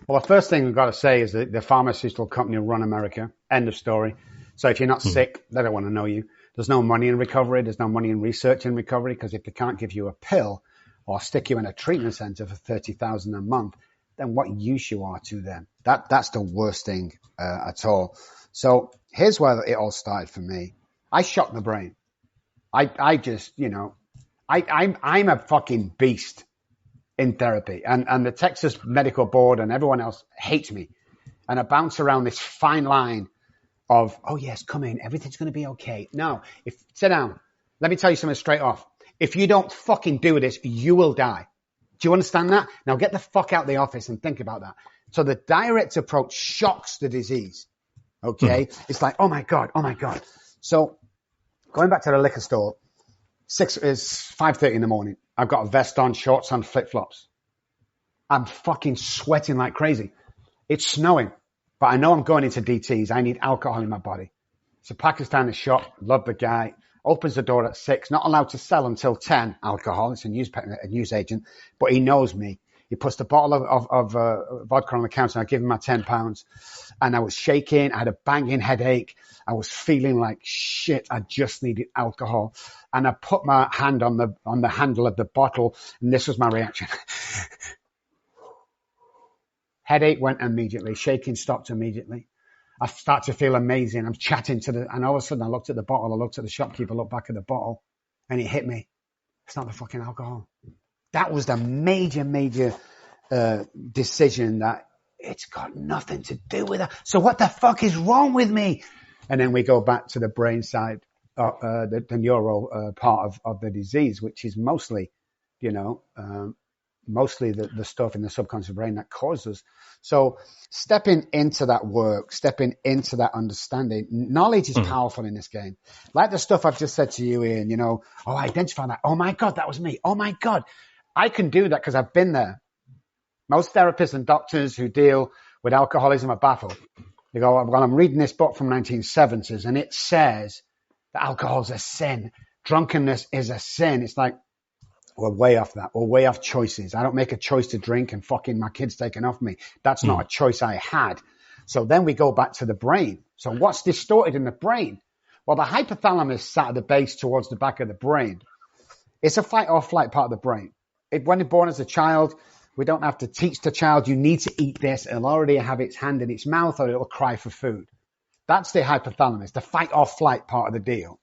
[SPEAKER 3] Well, the first thing we've got to say is that the pharmaceutical company run America. End of story. So if you're not sick, they don't want to know you. There's no money in recovery. There's no money in research in recovery, because if they can't give you a pill or stick you in a treatment center for $30,000 a month, then what use you are to them. That's the worst thing at all. So here's where it all started for me. I shocked the brain. I just, you know, I'm a fucking beast in therapy, and the Texas Medical Board and everyone else hates me. And I bounce around this fine line of, oh yes, come in, everything's going to be okay. No, sit down. Let me tell you something straight off. If you don't fucking do this, you will die. Do you understand that? Now get the fuck out of the office and think about that. So the direct approach shocks the disease. Okay. It's like, oh my God. So going back to the liquor store, 5:30 in the morning. I've got a vest on, shorts on, flip flops. I'm fucking sweating like crazy. It's snowing. But I know I'm going into DTs. I need alcohol in my body. So Pakistani shop, love the guy, opens the door at 6, not allowed to sell until 10 alcohol. It's a news agent, but he knows me. He puts the bottle of vodka on the counter, and I give him my £10. And I was shaking. I had a banging headache. I was feeling like shit. I just needed alcohol. And I put my hand on the handle of the bottle, and this was my reaction. Headache went immediately. Shaking stopped immediately. I start to feel amazing. I'm chatting and all of a sudden I looked at the bottle. I looked at the shopkeeper, looked back at the bottle, and it hit me. It's not the fucking alcohol. That was the major decision that it's got nothing to do with that. So what the fuck is wrong with me? And then we go back to the brain side, the neuro part of the disease, which is mostly, mostly the stuff in the subconscious brain that causes. So stepping into that work, stepping into that understanding, knowledge is powerful in this game. Like the stuff I've just said to you, Ian, I identify that. Oh my God, that was me. Oh my God. I can do that because I've been there. Most therapists and doctors who deal with alcoholism are baffled. They go, well, I'm reading this book from 1970s and it says that alcohol's a sin. Drunkenness is a sin. It's like, we're way off that. We're way off choices. I don't make a choice to drink and fucking my kid's taken off me. That's not a choice I had. So then we go back to the brain. So what's distorted in the brain? Well, the hypothalamus sat at the base towards the back of the brain. It's a fight or flight part of the brain. When you're born as a child, we don't have to teach the child, you need to eat this. It'll already have its hand in its mouth or it'll cry for food. That's the hypothalamus, the fight or flight part of the deal.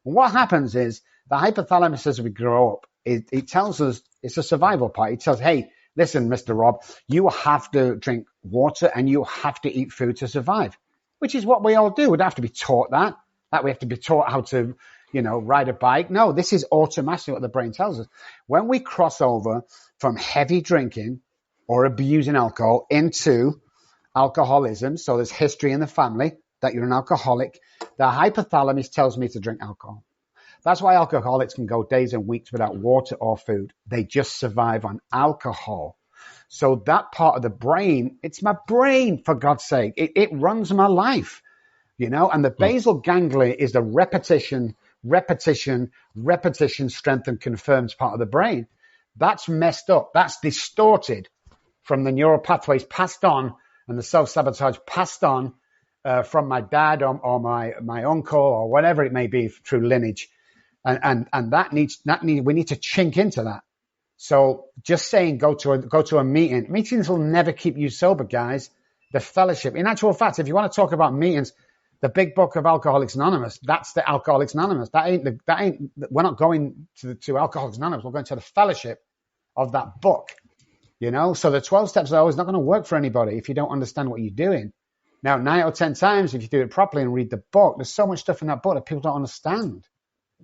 [SPEAKER 3] And what happens is the hypothalamus, as we grow up, it tells us it's a survival part. It tells, hey, listen, Mr. Rob, you have to drink water and you have to eat food to survive, which is what we all do. We don't have to be taught that we have to be taught how to, ride a bike. No, this is automatically what the brain tells us. When we cross over from heavy drinking or abusing alcohol into alcoholism, so there's history in the family that you're an alcoholic, the hypothalamus tells me to drink alcohol. That's why alcoholics can go days and weeks without water or food. They just survive on alcohol. So that part of the brain, it's my brain, for God's sake. It runs my life, and the basal ganglia is the repetition, strengthened, confirmed part of the brain. That's messed up. That's distorted from the neural pathways passed on and the self-sabotage passed on from my dad or my uncle or whatever it may be through lineage. And we need to chink into that. So just saying, go to a meeting. Meetings will never keep you sober, guys. The fellowship. In actual fact, if you want to talk about meetings, the big book of Alcoholics Anonymous, that's the Alcoholics Anonymous. We're not going to Alcoholics Anonymous. We're going to the fellowship of that book, So the 12 steps are always not going to work for anybody if you don't understand what you're doing. Now, 9 or 10 times, if you do it properly and read the book, there's so much stuff in that book that people don't understand.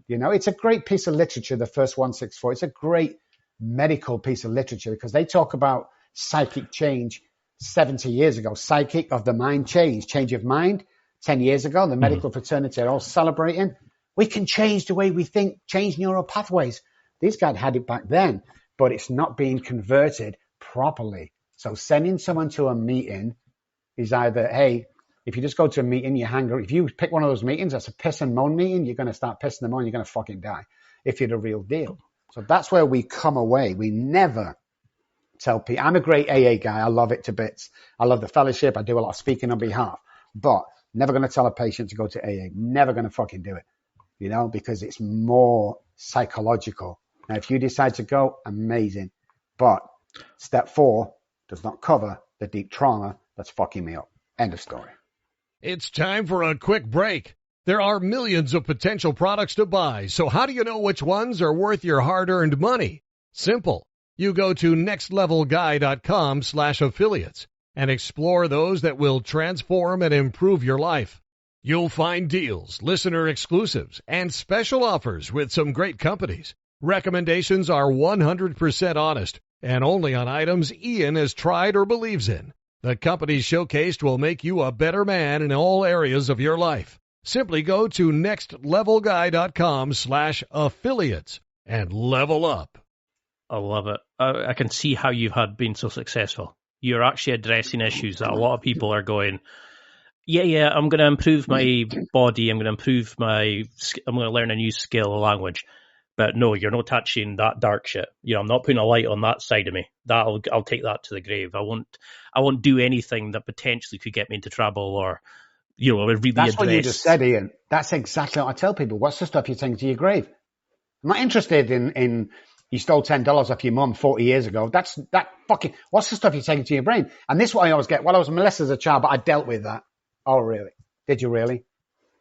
[SPEAKER 3] It's a great piece of literature, the first 164. It's a great medical piece of literature because they talk about psychic change 70 years ago. Psychic of the mind change of mind 10 years ago, the medical fraternity are all celebrating. We can change the way we think, change neural pathways. These guys had it back then, but it's not being converted properly. So sending someone to a meeting is either, hey, if you just go to a meeting, you hang, if you pick one of those meetings, that's a piss and moan meeting, you're going to start pissing them on, you're going to fucking die if you're the real deal. So that's where we come away. We never tell people, I'm a great AA guy. I love it to bits. I love the fellowship. I do a lot of speaking on behalf, but never going to tell a patient to go to AA. Never going to fucking do it, you know, because it's more psychological. Now, if you decide to go, amazing. But step 4 does not cover the deep trauma that's fucking me up. End of story.
[SPEAKER 1] It's time for a quick break. There are millions of potential products to buy, so how do you know which ones are worth your hard-earned money? Simple. You go to nextlevelguy.com/affiliates and explore those that will transform and improve your life. You'll find deals, listener exclusives, and special offers with some great companies. Recommendations are 100% honest and only on items Ian has tried or believes in. The companies showcased will make you a better man in all areas of your life. Simply go to nextlevelguy.com/affiliates and level up.
[SPEAKER 2] I love it. I can see how you've been so successful. You're actually addressing issues that a lot of people are going, yeah, I'm going to improve my body. I'm going to learn a new skill, a language. But no, you're not touching that dark shit. You know, I'm not putting a light on that side of me. I'll take that to the grave. I won't do anything that potentially could get me into trouble or, you know, really
[SPEAKER 3] That's
[SPEAKER 2] address.
[SPEAKER 3] what you just said, Ian. That's exactly what I tell people. What's the stuff you're taking to your grave? I'm not interested in you stole $10 off your mum 40 years ago. What's the stuff you're taking to your brain? And this is what I always get. Well, I was molested as a child, but I dealt with that. Oh, really? Did you really?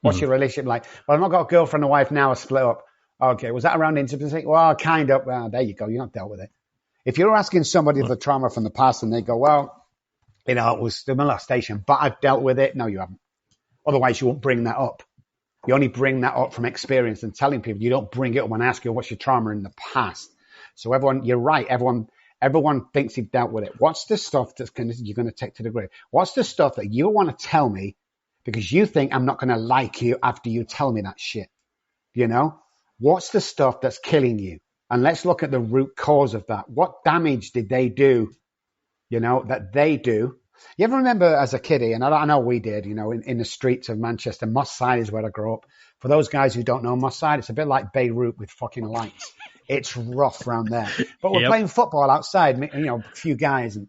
[SPEAKER 3] What's your relationship like? Well, I've not got a girlfriend and wife now. I split up. Okay, was that around intimacy? Well, kind of. Well, there you go. You're not dealt with it. If you're asking somebody the trauma from the past and they go, well, you know, it was the molestation, but I've dealt with it. No, you haven't. Otherwise, you won't bring that up. You only bring that up from experience and telling people. You don't bring it up and ask you what's your trauma in the past. So everyone, you're right. Everyone thinks you've dealt with it. What's the stuff you're going to take to the grave? What's the stuff that you want to tell me because you think I'm not going to like you after you tell me that shit? You know? What's the stuff that's killing you? And let's look at the root cause of that. What damage did they do, you know, that they do? You ever remember as a kiddie, and I know we did, you know, in the streets of Manchester, Moss Side is where I grew up. For those guys who don't know Moss Side, it's a bit like Beirut with fucking lights. It's rough around there. But we're playing football outside, you know, a few guys and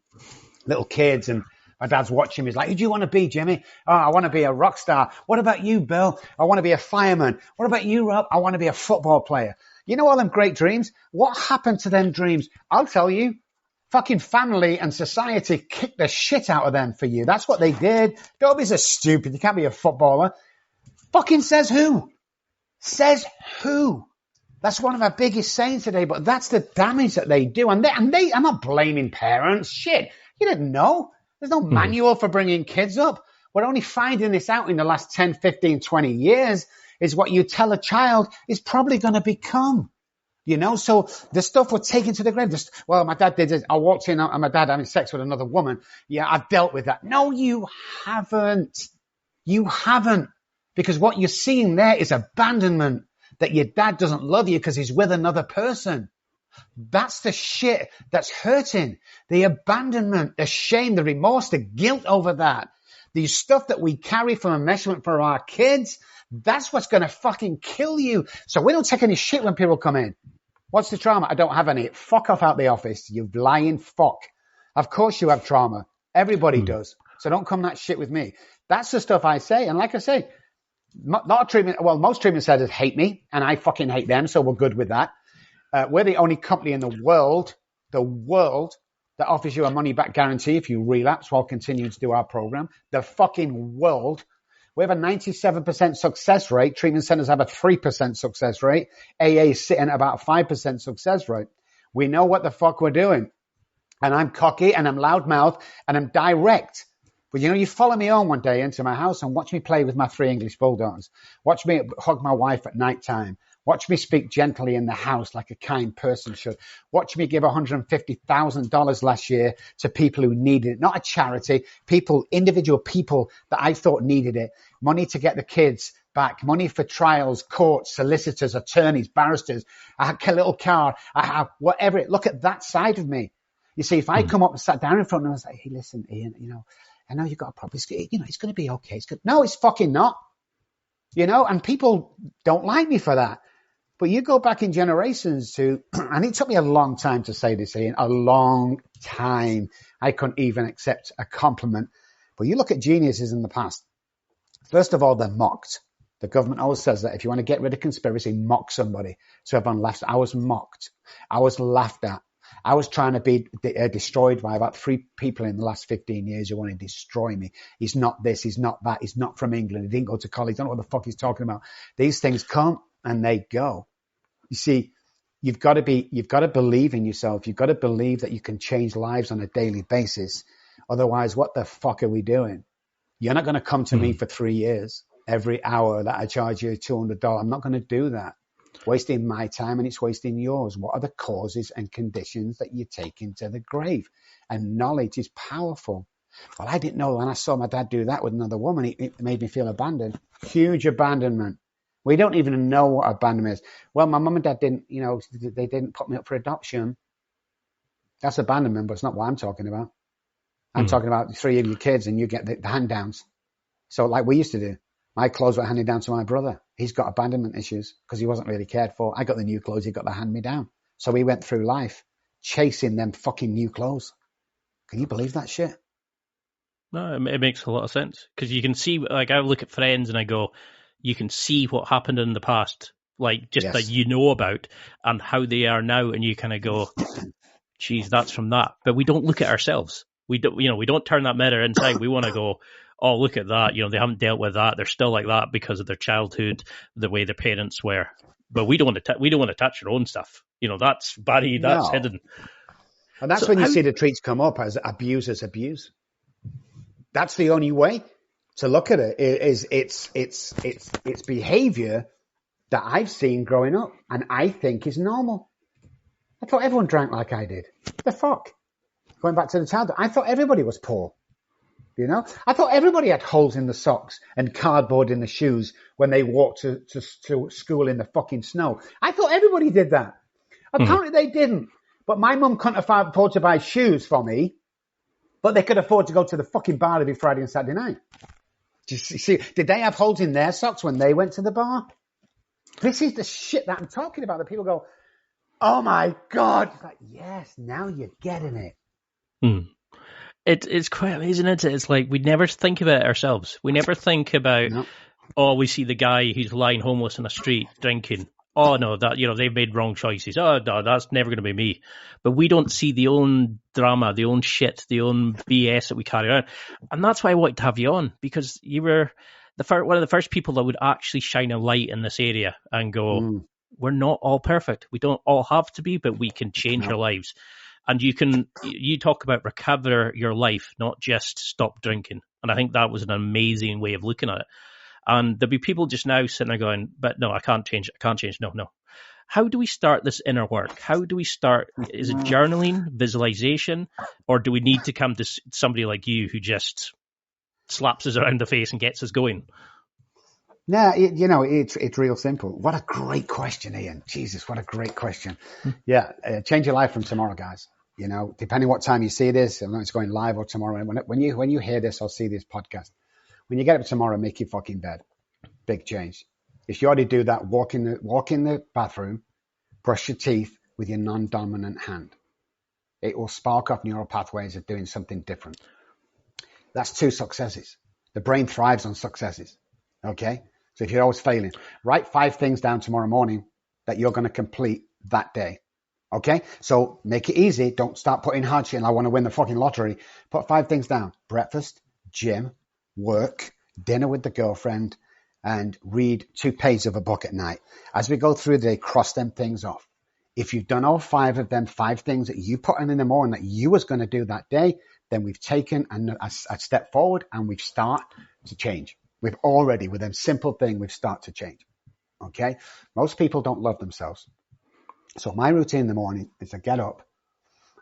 [SPEAKER 3] little kids, and my dad's watching me. He's like, who do you want to be, Jimmy? Oh, I want to be a rock star. What about you, Bill? I want to be a fireman. What about you, Rob? I want to be a football player. You know all them great dreams? What happened to them dreams? I'll tell you. Fucking family and society kicked the shit out of them for you. That's what they did. Don't be so stupid. You can't be a footballer. Fucking says who? Says who? That's one of our biggest sayings today, but that's the damage that they do. And they, I'm not blaming parents. Shit. You didn't know. There's no manual for bringing kids up. We're only finding this out in the last 10, 15, 20 years is what you tell a child is probably going to become. You know, so the stuff we're taking to the grave. Well, my dad did this. I walked in and my dad having sex with another woman. Yeah, I've dealt with that. No, you haven't. You haven't. Because what you're seeing there is abandonment, that your dad doesn't love you because he's with another person. That's the shit that's hurting. The abandonment, the shame, the remorse, the guilt over that. The stuff that we carry from enmeshment for our kids, that's what's going to fucking kill you. So we don't take any shit when people come in. What's the trauma? I don't have any. Fuck off out the office. You lying fuck. Of course you have trauma. Everybody does. So don't come that shit with me. That's the stuff I say. And like I say, most treatment centers hate me and I fucking hate them. So we're good with that. We're the only company in the world that offers you a money back guarantee if you relapse while continuing to do our program. The fucking world. We have a 97% success rate. Treatment centers have a 3% success rate. AA is sitting at about a 5% success rate. We know what the fuck we're doing. And I'm cocky and I'm loudmouth and I'm direct. But you know, you follow me on one day into my house and watch me play with my 3 English bulldogs. Watch me hug my wife at night time. Watch me speak gently in the house like a kind person should. Watch me give $150,000 last year to people who needed it. Not a charity, individual people that I thought needed it. money to get the kids back, money for trials, courts, solicitors, attorneys, barristers. I had a little car. I have whatever. Look at that side of me. You see, if I come up and sat down in front of them and was like, hey, listen, Ian, I know you've got a problem. It's going to be okay. It's good. No, it's fucking not. And people don't like me for that. But you go back in generations and it took me a long time to say this, Ian, a long time. I couldn't even accept a compliment. But you look at geniuses in the past. First of all, they're mocked. The government always says that if you want to get rid of conspiracy, mock somebody. So everyone laughs. I was mocked. I was laughed at. I was trying to be destroyed by about 3 people in the last 15 years who want to destroy me. He's not this, he's not that, he's not from England, he didn't go to college, I don't know what the fuck he's talking about. These things come and they go. You see, you've got to believe in yourself. You've got to believe that you can change lives on a daily basis. Otherwise, what the fuck are we doing? You're not going to come to me for 3 years, every hour that I charge you $200. I'm not going to do that. Wasting my time and it's wasting yours. What are the causes and conditions that you take into the grave? And knowledge is powerful. Well, I didn't know when I saw my dad do that with another woman, it made me feel abandoned. Huge abandonment. We don't even know what abandonment is. Well, my mum and dad didn't, they didn't put me up for adoption. That's abandonment, but it's not what I'm talking about. I'm talking about 3 of your kids and you get the hand-downs. So like we used to do. My clothes were handed down to my brother. He's got abandonment issues because he wasn't really cared for. I got the new clothes. He got the hand-me-down. So we went through life chasing them fucking new clothes. Can you believe that shit?
[SPEAKER 2] No, it makes a lot of sense. Because you can see, like, I look at friends and I go, you can see what happened in the past, like, just that about and how they are now. And you kind of go, geez, that's from that. But we don't look at ourselves. We don't turn that mirror inside. We want to go, oh, look at that. They haven't dealt with that. They're still like that because of their childhood, the way their parents were. But we don't want to touch our own stuff. That's buried, that's hidden.
[SPEAKER 3] And that's when you see the traits come up as abusers abuse. That's the only way to look at it. It's behavior that I've seen growing up and I think is normal. I thought everyone drank like I did. The fuck? Going back to the childhood, I thought everybody was poor. I thought everybody had holes in the socks and cardboard in the shoes when they walked to school in the fucking snow. I thought everybody did that. Apparently they didn't. But my mum couldn't afford to buy shoes for me, but they could afford to go to the fucking bar every Friday and Saturday night. Did they have holes in their socks when they went to the bar? This is the shit that I'm talking about. That people go, oh my God. It's like, yes, now you're getting it.
[SPEAKER 2] It's quite amazing, isn't it? It's like we never think about it ourselves. We never think about, we see the guy who's lying homeless in the street drinking. Oh, no, that they've made wrong choices. Oh, no, that's never going to be me. But we don't see the own drama, the own shit, the own BS that we carry around. And that's why I wanted to have you on, because you were one of the first people that would actually shine a light in this area and go, we're not all perfect. We don't all have to be, but we can change our lives. And you talk about recover your life, not just stop drinking. And I think that was an amazing way of looking at it. And there'll be people just now sitting there going, but no, I can't change it. I can't change. No. How do we start this inner work? How do we start? Is it journaling, visualization, or do we need to come to somebody like you who just slaps us around the face and gets us going?
[SPEAKER 3] No, it's real simple. What a great question, Ian. Jesus, what a great question. Yeah, change your life from tomorrow, guys. Depending what time you see this, I don't know it's going live or tomorrow. When you hear this or see this podcast, when you get up tomorrow, make your fucking bed. Big change. If you already do that, walk in the bathroom, brush your teeth with your non-dominant hand. It will spark off neural pathways of doing something different. That's 2 successes. The brain thrives on successes. Okay? So if you're always failing, write 5 things down tomorrow morning that you're going to complete that day. Okay? So make it easy. Don't start putting hard shit in. I want to win the fucking lottery. Put 5 things down. Breakfast, gym, work, dinner with the girlfriend, and read 2 pages of a book at night. As we go through the day, cross them things off. If you've done all 5 of them, 5 things that you put in the morning that you was going to do that day, then we've taken a step forward and we've started to change. We've already, with a simple thing, we've started to change. Okay? Most people don't love themselves. So my routine in the morning is I get up,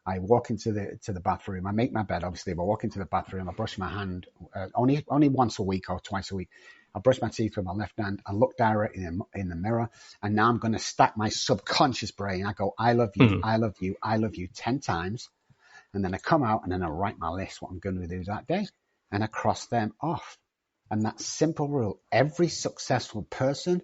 [SPEAKER 3] I walk into the bathroom. I make my bed, obviously, but I walk into the bathroom. I brush my hand only once a week or twice a week. I brush my teeth with my left hand. I look directly in the mirror. And now I'm going to stack my subconscious brain. I go, I love you, I love you, I love you 10 times. And then I come out and then I write my list, what I'm going to do that day. And I cross them off. And that simple rule, every successful person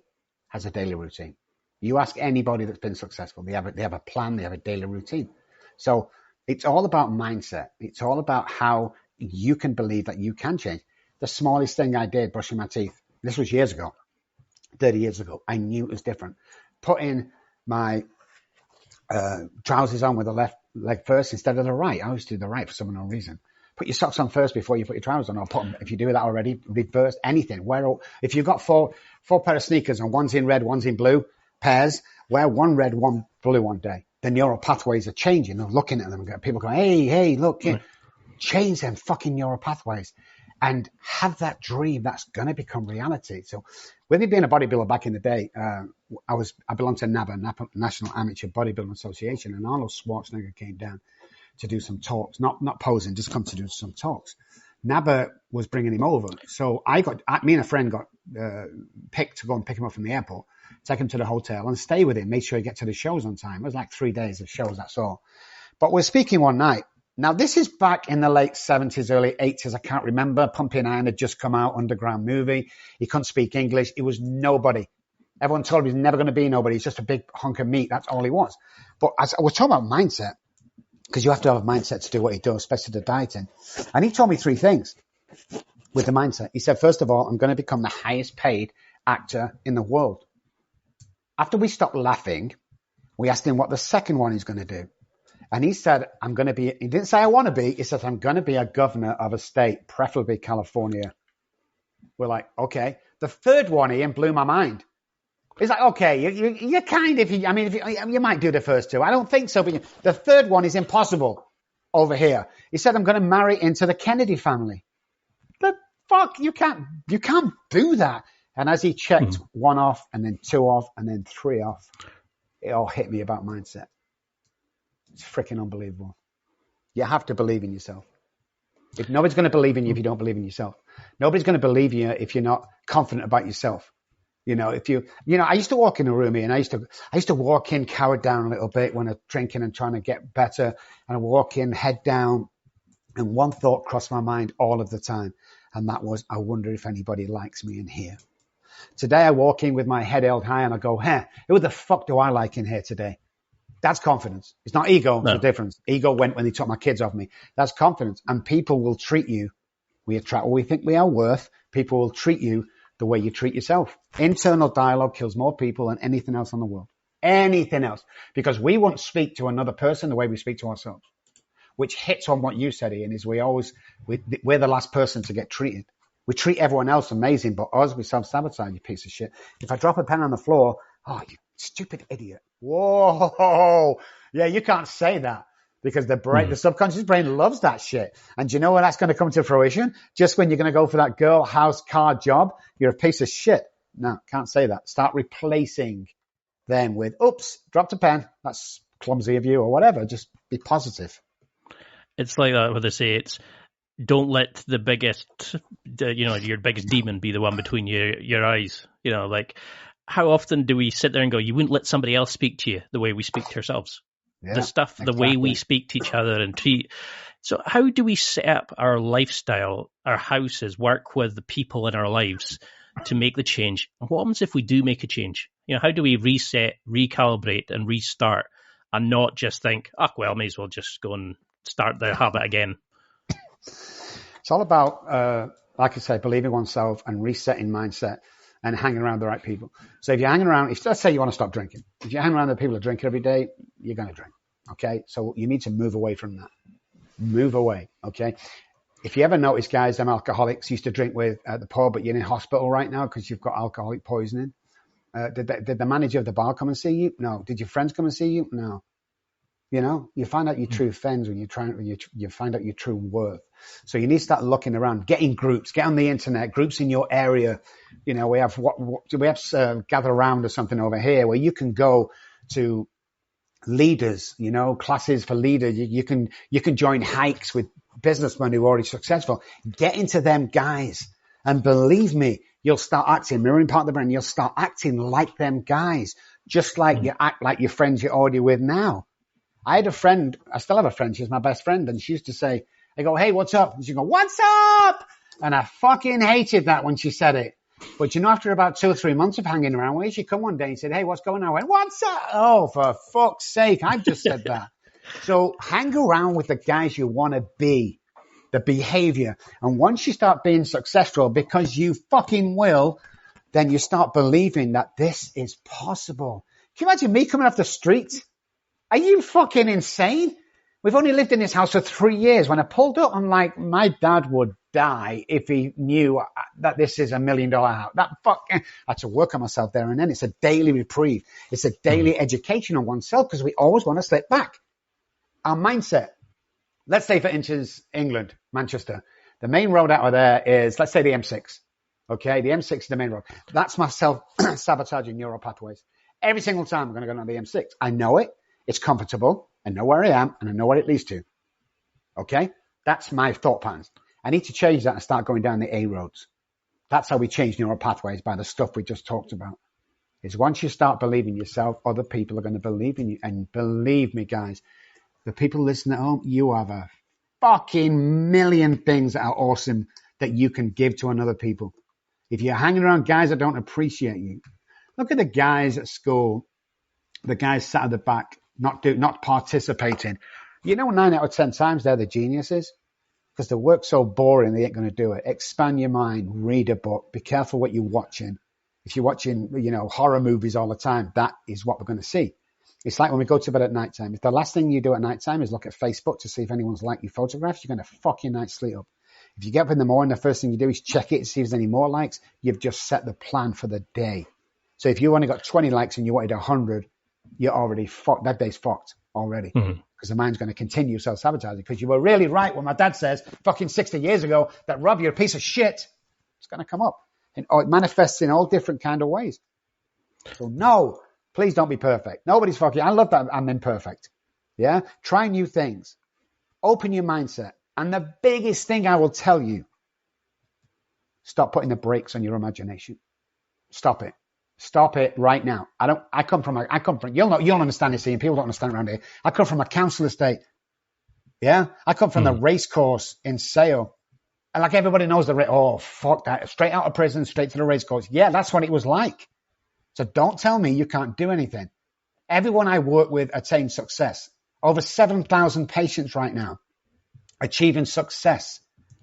[SPEAKER 3] has a daily routine. You ask anybody that's been successful, they have a plan, they have a daily routine. So it's all about mindset. It's all about how you can believe that you can change. The smallest thing I did, brushing my teeth, this was years ago, 30 years ago. I knew it was different. Putting my trousers on with the left leg first instead of the right. I always do the right for some unknown reason. Put your socks on first before you put your trousers on, or put them, if you do that already, reverse anything. If you've got four pair of sneakers and one's in red, one's in blue, pairs, wear one red, one blue one day. The neural pathways are changing. I'm looking at them and people going, hey, look, change them fucking neural pathways and have that dream that's going to become reality. So with me being a bodybuilder back in the day, I belonged to NABA, National Amateur Bodybuilding Association, and Arnold Schwarzenegger came down to do some talks, not posing, just come to do some talks. NABA was bringing him over. So me and a friend got picked to go and pick him up from the airport, take him to the hotel and stay with him, make sure he get to the shows on time. It was like 3 days of shows, that's all. But we're speaking one night. Now, this is back in the late 70s, early 80s. I can't remember. Pumping Iron had just come out, underground movie. He couldn't speak English. He was nobody. Everyone told him he's never going to be nobody. He's just a big hunk of meat. That's all he was. But as I was talking about mindset, because you have to have a mindset to do what he does, especially the dieting. And he told me 3 things with the mindset. He said, first of all, I'm going to become the highest paid actor in the world. After we stopped laughing, we asked him what the second one he's going to do. And he said, he didn't say I want to be, he said, I'm going to be a governor of a state, preferably California. We're like, okay. The third one, Ian, blew my mind. He's like, okay, you're kind of, you might do the first 2. I don't think so, but the third one is impossible over here. He said, I'm going to marry into the Kennedy family. The fuck? You can't do that. And as he checked 1 off and then 2 off and then 3 off, it all hit me about mindset. It's freaking unbelievable. You have to believe in yourself. If nobody's going to believe in you if you don't believe in yourself. Nobody's going to believe in you if you're not confident about yourself. I used to walk in a room here and I used to walk in, cower down a little bit when I'm drinking and trying to get better. And I walk in, head down, and one thought crossed my mind all of the time. And that was, I wonder if anybody likes me in here. Today I walk in with my head held high and I go, who the fuck do I like in here today? That's confidence. It's not ego. It's the difference. Ego went when they took my kids off me. That's confidence. And people will treat you. We attract what we think we are worth. People will treat you the way you treat yourself. Internal dialogue kills more people than anything else in the world. Anything else. Because we won't speak to another person the way we speak to ourselves. Which hits on what you said, Ian, is we're the last person to get treated. We treat everyone else amazing, but us, we self-sabotage, you piece of shit. If I drop a pen on the floor, you stupid idiot. Whoa. Yeah, you can't say that because the subconscious brain loves that shit. And do you know when that's going to come to fruition? Just when you're going to go for that girl, house, car job, you're a piece of shit. No, can't say that. Start replacing them with, oops, dropped a pen. That's clumsy of you or whatever. Just be positive.
[SPEAKER 2] It's like that where they say it's, don't let the biggest, your biggest demon be the one between your eyes. How often do we sit there and go, you wouldn't let somebody else speak to you the way we speak to ourselves? Yeah, the way we speak to each other and treat. So how do we set up our lifestyle, our houses, work with the people in our lives to make the change? And what happens if we do make a change? How do we reset, recalibrate and restart and not just think, may as well just go and start the habit again?
[SPEAKER 3] It's all about, like I said, believing oneself and resetting mindset and hanging around the right people. So if you're hanging around, let's say you want to stop drinking. If you're hanging around the people that drink every day, you're going to drink. Okay. So you need to move away from that. Move away. Okay. If you ever notice, guys, them alcoholics used to drink with at the pub, but you're in hospital right now because you've got alcoholic poisoning. Did the manager of the bar come and see you? No. Did your friends come and see you? No. You find out your true friends when you find out your true worth. So you need to start looking around, get in groups, get on the internet, groups in your area. We have gather around or something over here where you can go to leaders, classes for leaders. You can join hikes with businessmen who are already successful. Get into them guys And believe me, you'll start acting, mirroring part of the brain, you'll start acting like them guys, just like you act like your friends you're already with now. I had a friend, I still have a friend, she's my best friend, and she used to say, I go, hey, what's up? And she'd go, what's up? And I fucking hated that when she said it. But you know, after about 2 or 3 months of hanging around with her, she'd come one day and said, hey, what's going on? I went, what's up? Oh, for fuck's sake, I've just said that. So hang around with the guys you want to be, the behavior. And once you start being successful, because you fucking will, then you start believing that this is possible. Can you imagine me coming off the street? Are you fucking insane? We've only lived in this house for 3 years. When I pulled up, I'm like, my dad would die if he knew that this is $1 million house. I had to work on myself there and then. It's a daily reprieve. It's a daily education on oneself because we always want to slip back. Our mindset. Let's say, for instance, England, Manchester. The main road out of there is, let's say, the M6. Okay, the M6 is the main road. That's my self-sabotaging neural pathways. Every single time I'm going to go down the M6. I know it. It's comfortable. I know where I am, and I know what it leads to. Okay? That's my thought patterns. I need to change that and start going down the A roads. That's how we change neural pathways, by the stuff we just talked about. Is once you start believing yourself, other people are going to believe in you. And believe me, guys, the people listening at home, you have a fucking million things that are awesome that you can give to another people. If you're hanging around guys that don't appreciate you, look at the guys at school, the guys sat at the back, not participating. You know, 9 out of 10 times they're the geniuses because the work's so boring they ain't going to do it. Expand your mind, read a book, be careful what you're watching. If you're watching, horror movies all the time, that is what we're going to see. It's like when we go to bed at night time. If the last thing you do at night time is look at Facebook to see if anyone's liked your photographs, you're going to fuck your night's sleep up. If you get up in the morning, the first thing you do is check it to see if there's any more likes. You've just set the plan for the day. So if you only got 20 likes and you wanted 100, you're already fucked. That day's fucked already. Because the mind's going to continue self-sabotaging. Because you were really right when my dad says fucking 60 years ago that, Rob, you're a piece of shit. It's going to come up. And it manifests in all different kind of ways. So no, please don't be perfect. Nobody's fucking, I love that I'm imperfect. Yeah? Try new things. Open your mindset. And the biggest thing I will tell you, stop putting the brakes on your imagination. Stop it. Stop it right now. I come from, you'll understand this, Ian. People don't understand around here. I come from a council estate. Yeah. I come from the race course in Sale. And like everybody knows fuck that. Straight out of prison, straight to the race course. Yeah, that's what it was like. So don't tell me you can't do anything. Everyone I work with attained success. Over 7,000 patients right now achieving success.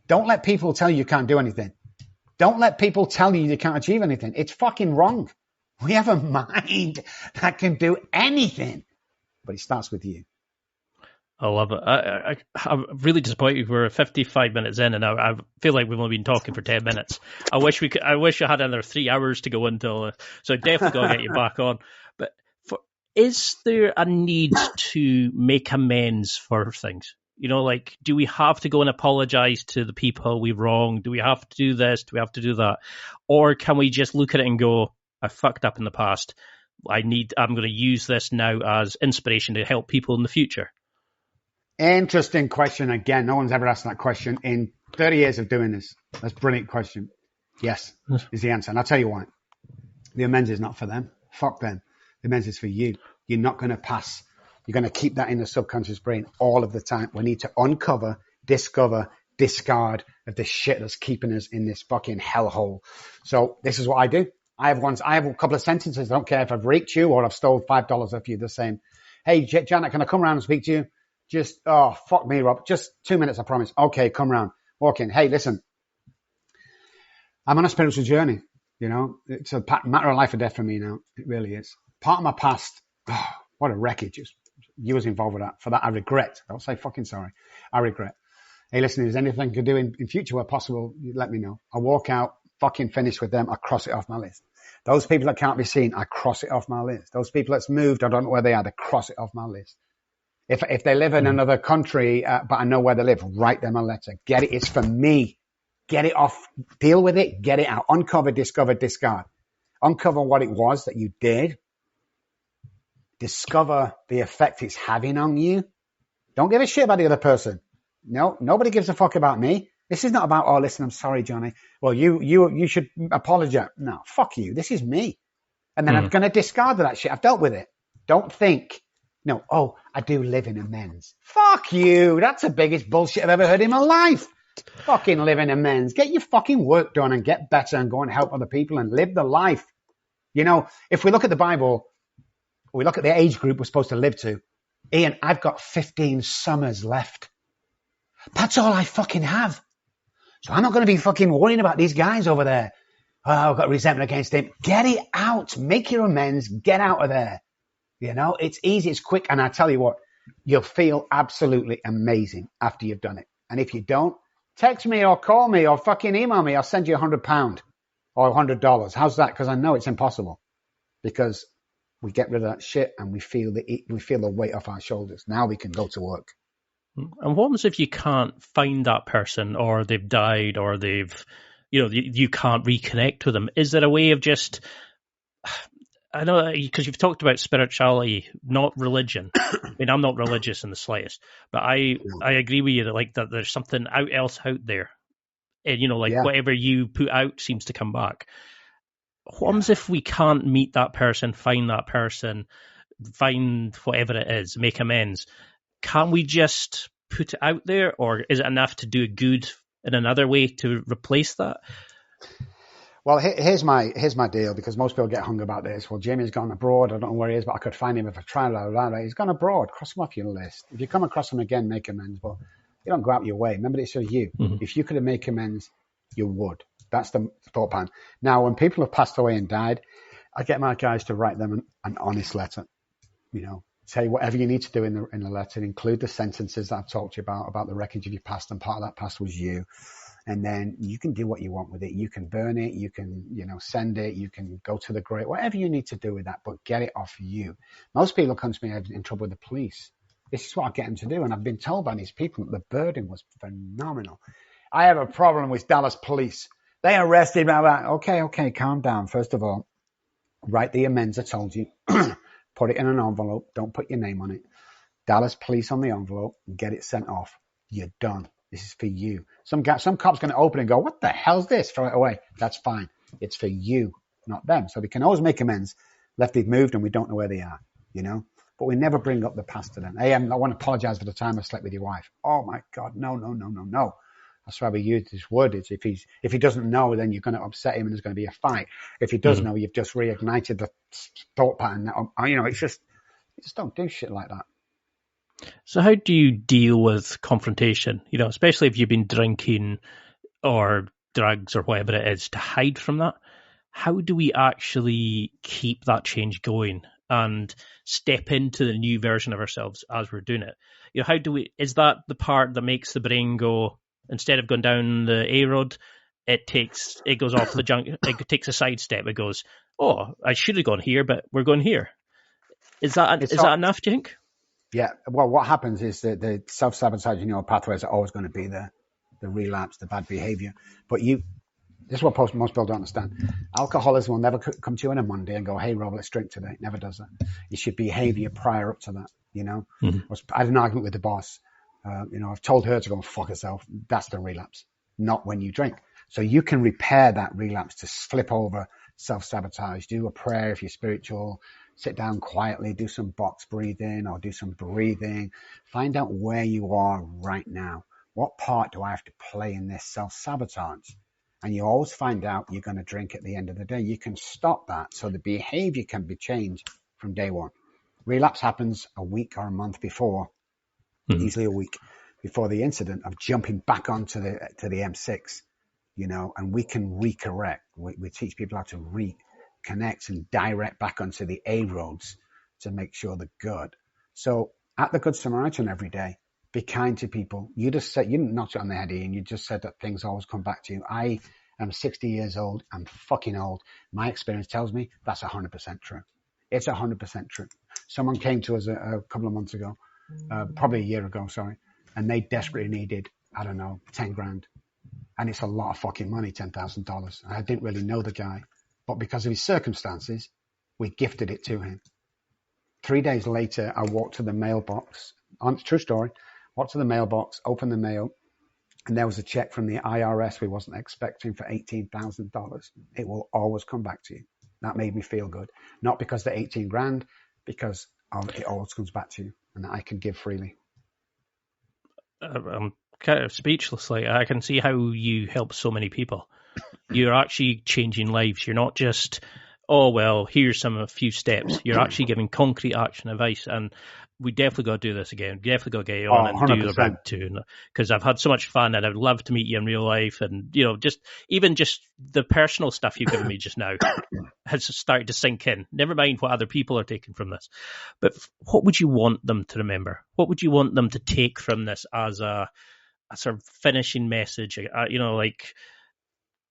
[SPEAKER 3] Don't let people tell you can't do anything. Don't let people tell you can't achieve anything. It's fucking wrong. We have a mind that can do anything, but it starts with you.
[SPEAKER 2] I love it. I'm really disappointed. We're 55 minutes in, and I feel like we've only been talking for 10 minutes. I wish I had another 3 hours to go until. So definitely got to get you back on. But is there a need to make amends for things? Do we have to go and apologize to the people we wronged? Do we have to do this? Do we have to do that? Or can we just look at it and go, I fucked up in the past. I'm going to use this now as inspiration to help people in the future.
[SPEAKER 3] Interesting question. Again, no one's ever asked that question in 30 years of doing this. That's a brilliant question. Yes, is the answer. And I'll tell you why. The amends is not for them. Fuck them. The amends is for you. You're not going to pass. You're going to keep that in the subconscious brain all of the time. We need to uncover, discover, discard of the shit that's keeping us in this fucking hellhole. So this is what I do. I have a couple of sentences. I don't care if I've raped you or I've stole $5 off you. The same. Hey, Janet, can I come around and speak to you? Just, fuck me, Rob. Just 2 minutes, I promise. Okay, come round. Walk in. Hey, listen. I'm on a spiritual journey. It's a matter of life or death for me now. It really is. Part of my past, what a wreckage. You was involved with that. For that, I regret. Don't say fucking sorry. I regret. Hey, listen, if there's anything I can do in future where possible, you let me know. I walk out, fucking finish with them. I cross it off my list. Those people that can't be seen, I cross it off my list. Those people that's moved, I don't know where they are, they cross it off my list. If they live in another country, but I know where they live, write them a letter. Get it. It's for me. Get it off. Deal with it. Get it out. Uncover, discover, discard. Uncover what it was that you did. Discover the effect it's having on you. Don't give a shit about the other person. No, nobody gives a fuck about me. This is not about, oh, listen, I'm sorry, Johnny. Well, you should apologize. No, fuck you. This is me. And then I'm going to discard that shit. I've dealt with it. Don't think, no, oh, I do live in amends. Fuck you. That's the biggest bullshit I've ever heard in my life. Fucking live in amends. Get your fucking work done and get better and go and help other people and live the life. You know, if we look at the Bible, we look at the age group we're supposed to live to. Ian, I've got 15 summers left. That's all I fucking have. So I'm not going to be fucking worrying about these guys over there. Oh, I've got resentment against him. Get it out. Make your amends. Get out of there. You know, it's easy. It's quick. And I tell you what, you'll feel absolutely amazing after you've done it. And if you don't, text me or call me or fucking email me. I'll send you £100 or $100. How's that? Because I know it's impossible. Because we get rid of that shit and we feel the weight off our shoulders. Now we can go to work.
[SPEAKER 2] And what happens if you can't find that person, or they've died, or they've, you can't reconnect with them? Is there a way of just, I know, because you've talked about spirituality, not religion. I mean, I'm not religious in the slightest, but I agree with you that there's something else out there. And, whatever you put out seems to come back. What happens if we can't meet that person, find whatever it is, make amends? Can't we just put it out there, or is it enough to do good in another way to replace that?
[SPEAKER 3] Well, here's my deal, because most people get hung about this. Well, Jamie's gone abroad. I don't know where he is, but I could find him if I tried. Blah, blah, blah. He's gone abroad. Cross him off your list. If you come across him again, make amends. But you don't go out your way. Remember, it's for you. Mm-hmm. If you could have made amends, you would. That's the thought pattern. Now, when people have passed away and died, I get my guys to write them an honest letter. Say whatever you need to do in the letter, include the sentences that I've talked to you about the wreckage of your past, and part of that past was you. And then you can do what you want with it. You can burn it. You can, send it. You can go to the grave, whatever you need to do with that, but get it off you. Most people come to me in trouble with the police. This is what I get them to do. And I've been told by these people that the burden was phenomenal. I have a problem with Dallas police. They arrested me. Okay, calm down. First of all, write the amends I told you. Put it in an envelope. Don't put your name on it. Dallas police on the envelope. Get it sent off. You're done. This is for you. Some cop's going to open and go, what the hell's this? Throw it away. That's fine. It's for you, not them. So we can always make amends. Left they've moved and we don't know where they are, But we never bring up the past to them. Hey, I want to apologize for the time I slept with your wife. Oh my God, no. That's why we use this word. It's if he doesn't know, then you're going to upset him and there's going to be a fight. If he does know, you've just reignited the thought pattern. It's just don't do shit like that.
[SPEAKER 2] So how do you deal with confrontation? Especially if you've been drinking or drugs or whatever it is, to hide from that. How do we actually keep that change going and step into the new version of ourselves as we're doing it? Is that the part that makes the brain go, instead of going down the A road, it goes off the junk, it takes a side step. It goes, oh, I should have gone here, but we're going here. Is that enough, do you think?
[SPEAKER 3] Yeah. Well, what happens is that the self-sabotaging pathways are always going to be there. The relapse, the bad behavior. But this is what most people don't understand. Alcoholism will never come to you on a Monday and go, hey, Rob, let's drink today. It never does that. It should behavior prior up to that, Mm-hmm. I had an argument with the boss. I've told her to go and fuck herself. That's the relapse, not when you drink. So you can repair that relapse to flip over self-sabotage. Do a prayer if you're spiritual. Sit down quietly, do some box breathing or do some breathing. Find out where you are right now. What part do I have to play in this self-sabotage? And you always find out you're going to drink at the end of the day. You can stop that so the behavior can be changed from day one. Relapse happens a week or a month before, usually a week before the incident of jumping back onto the M6, and we can recorrect. We teach people how to reconnect and direct back onto the A roads to make sure they're good. So at the Good Samaritan every day, be kind to people. You just said, you didn't knock it on the head, Ian. You just said that things always come back to you. I am 60 years old. I'm fucking old. My experience tells me that's 100% true. It's 100% true. Someone came to us a couple of months ago, probably a year ago, sorry, and they desperately needed, 10 grand. And it's a lot of fucking money, $10,000. I didn't really know the guy, but because of his circumstances, we gifted it to him. 3 days later, I walked to the mailbox. True story. Walked to the mailbox, opened the mail, and there was a check from the IRS we wasn't expecting for $18,000, it will always come back to you. That made me feel good. Not because they're 18 grand, because it always comes back to you, and that I can give freely.
[SPEAKER 2] I'm kind of speechless. Like, I can see how you help so many people. You're actually changing lives. You're not just, oh, well, here's a few steps. You're actually giving concrete action advice. And we definitely got to do this again. Definitely got to get you on and
[SPEAKER 3] 100%.
[SPEAKER 2] do the round two. Because I've had so much fun, and I'd love to meet you in real life. And, just the personal stuff you've given me just now has started to sink in. Never mind what other people are taking from this. But what would you want them to remember? What would you want them to take from this as a sort of finishing message?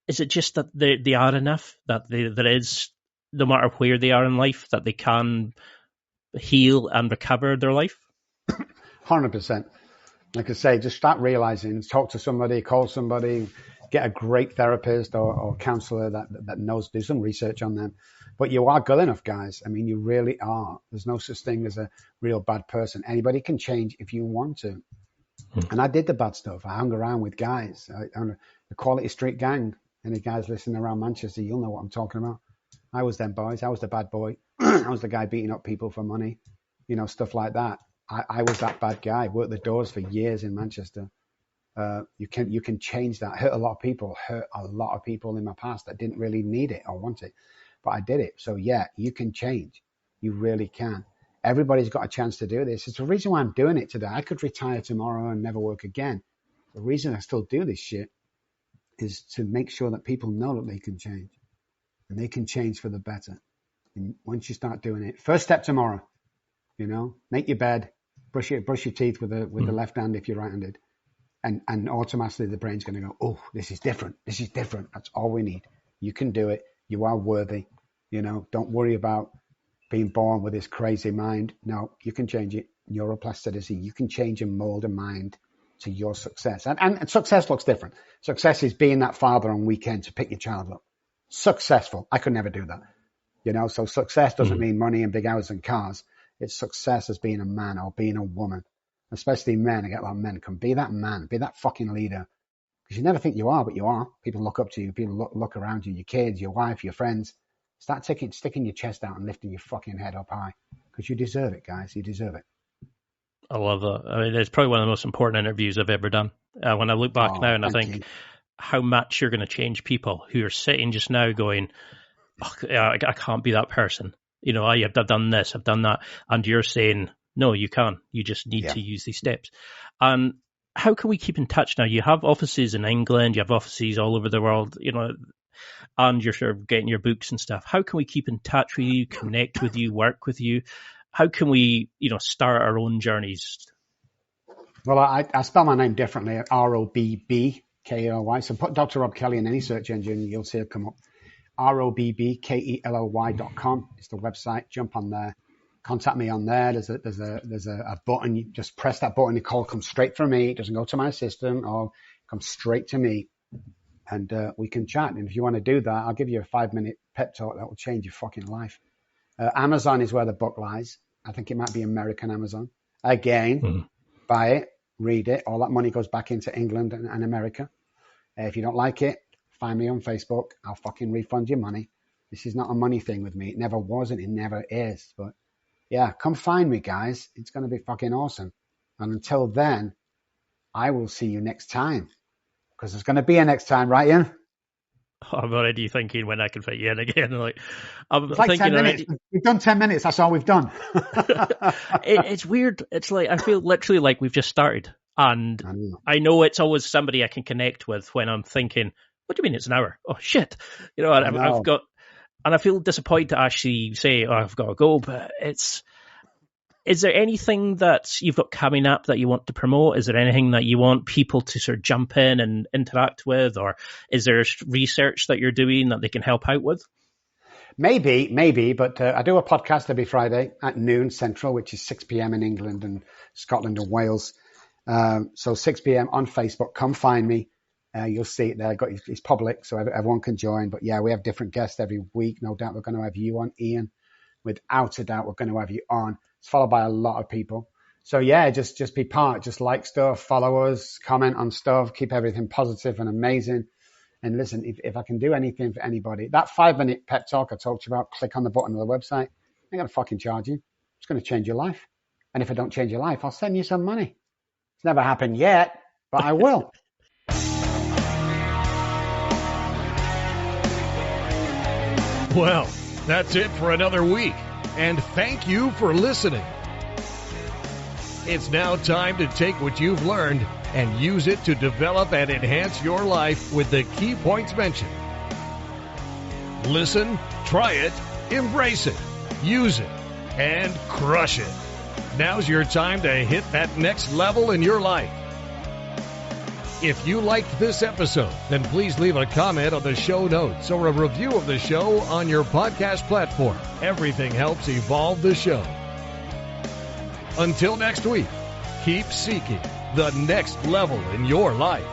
[SPEAKER 2] Is it just that they are enough, that there is, no matter where they are in life, that they can heal and recover their life?
[SPEAKER 3] 100%. Like I say, just start realizing, talk to somebody, call somebody, get a great therapist or counselor that knows, do some research on them. But you are good enough, guys. I mean, you really are. There's no such thing as a real bad person. Anybody can change if you want to. And I did the bad stuff. I hung around with guys on the Quality Street gang. Any guys listening around Manchester, you'll know what I'm talking about. I was them boys. I was the bad boy. I was the guy beating up people for money, stuff like that. I was that bad guy. Worked the doors for years in Manchester. You can change that. Hurt a lot of people in my past that didn't really need it or want it, but I did it. So yeah, you can change. You really can. Everybody's got a chance to do this. It's the reason why I'm doing it today. I could retire tomorrow and never work again. The reason I still do this shit is to make sure that people know that they can change, and they can change for the better. And once you start doing it, first step tomorrow, make your bed, brush your teeth with the left hand if you're right-handed, and automatically the brain's going to go, oh, this is different. That's all we need. You can do it. You are worthy. Don't worry about being born with this crazy mind. No, you can change it. Neuroplasticity. You can change and mold a mind to your success. And success looks different. Success is being that father on weekend to pick your child up. Successful. I could never do that. So success doesn't mean money and big houses and cars. It's success as being a man or being a woman. Especially men. I get a lot of men. Come be that man. Be that fucking leader. Because you never think you are, but you are. People look up to you. People look around you. Your kids, your wife, your friends. Start sticking your chest out and lifting your fucking head up high. Because you deserve it, guys. You deserve it.
[SPEAKER 2] I love that. I mean, it's probably one of the most important interviews I've ever done. When I look back now and I think how much you're going to change people who are sitting just now going, oh, I can't be that person. I've done this, I've done that. And you're saying, no, you can't. You just need to use these steps. And how can we keep in touch now? You have offices in England, you have offices all over the world, and you're sort of getting your books and stuff. How can we keep in touch with you, connect with you, work with you? How can we, start our own journeys?
[SPEAKER 3] Well, I spell my name differently, ROBBKELY. So put Dr. Robb Kelly in any search engine, you'll see it come up. ROBBKELY.com is the website. Jump on there. Contact me on there. There's a button. You just press that button. The call comes straight from me. It doesn't go to my assistant or comes straight to me. And we can chat. And if you want to do that, I'll give you a 5-minute pep talk that will change your fucking life. Amazon is where the book lies. I think it might be American Amazon. Again, buy it, read it. All that money goes back into England and America. If you don't like it, find me on Facebook. I'll fucking refund your money. This is not a money thing with me. It never was and it never is. But yeah, come find me, guys. It's going to be fucking awesome. And until then, I will see you next time. Because there's going to be a next time, right, Ian?
[SPEAKER 2] I'm already thinking when I can fit you in again. I'm
[SPEAKER 3] it's like
[SPEAKER 2] thinking
[SPEAKER 3] 10 minutes. We've done 10 minutes. That's all we've done.
[SPEAKER 2] It's weird. It's like I feel literally like we've just started. And I know it's always somebody I can connect with when I'm thinking, what do you mean it's an hour? Oh, shit. I've got, and I feel disappointed to actually say, oh, I've got to go. But is there anything that you've got coming up that you want to promote? Is there anything that you want people to sort of jump in and interact with? Or is there research that you're doing that they can help out with?
[SPEAKER 3] Maybe, but I do a podcast every Friday at noon Central, which is 6 p.m. in England and Scotland and Wales. So 6 p.m. on Facebook. Come find me. You'll see it there. It's public, so everyone can join. But yeah, we have different guests every week. No doubt we're going to have you on, Ian. Without a doubt, we're going to have you on. It's followed by a lot of people. So yeah, just be part, just like stuff, follow us, comment on stuff, keep everything positive and amazing. And listen, if I can do anything for anybody, that 5-minute pep talk I talked about, click on the button of the website. I'm going to fucking charge you. It's going to change your life. And if I don't change your life, I'll send you some money. It's never happened yet, but I will.
[SPEAKER 1] Well, that's it for another week. And thank you for listening. It's now time to take what you've learned and use it to develop and enhance your life with the key points mentioned. Listen, try it, embrace it, use it, and crush it. Now's your time to hit that next level in your life. If you liked this episode, then please leave a comment on the show notes or a review of the show on your podcast platform. Everything helps evolve the show. Until next week, keep seeking the next level in your life.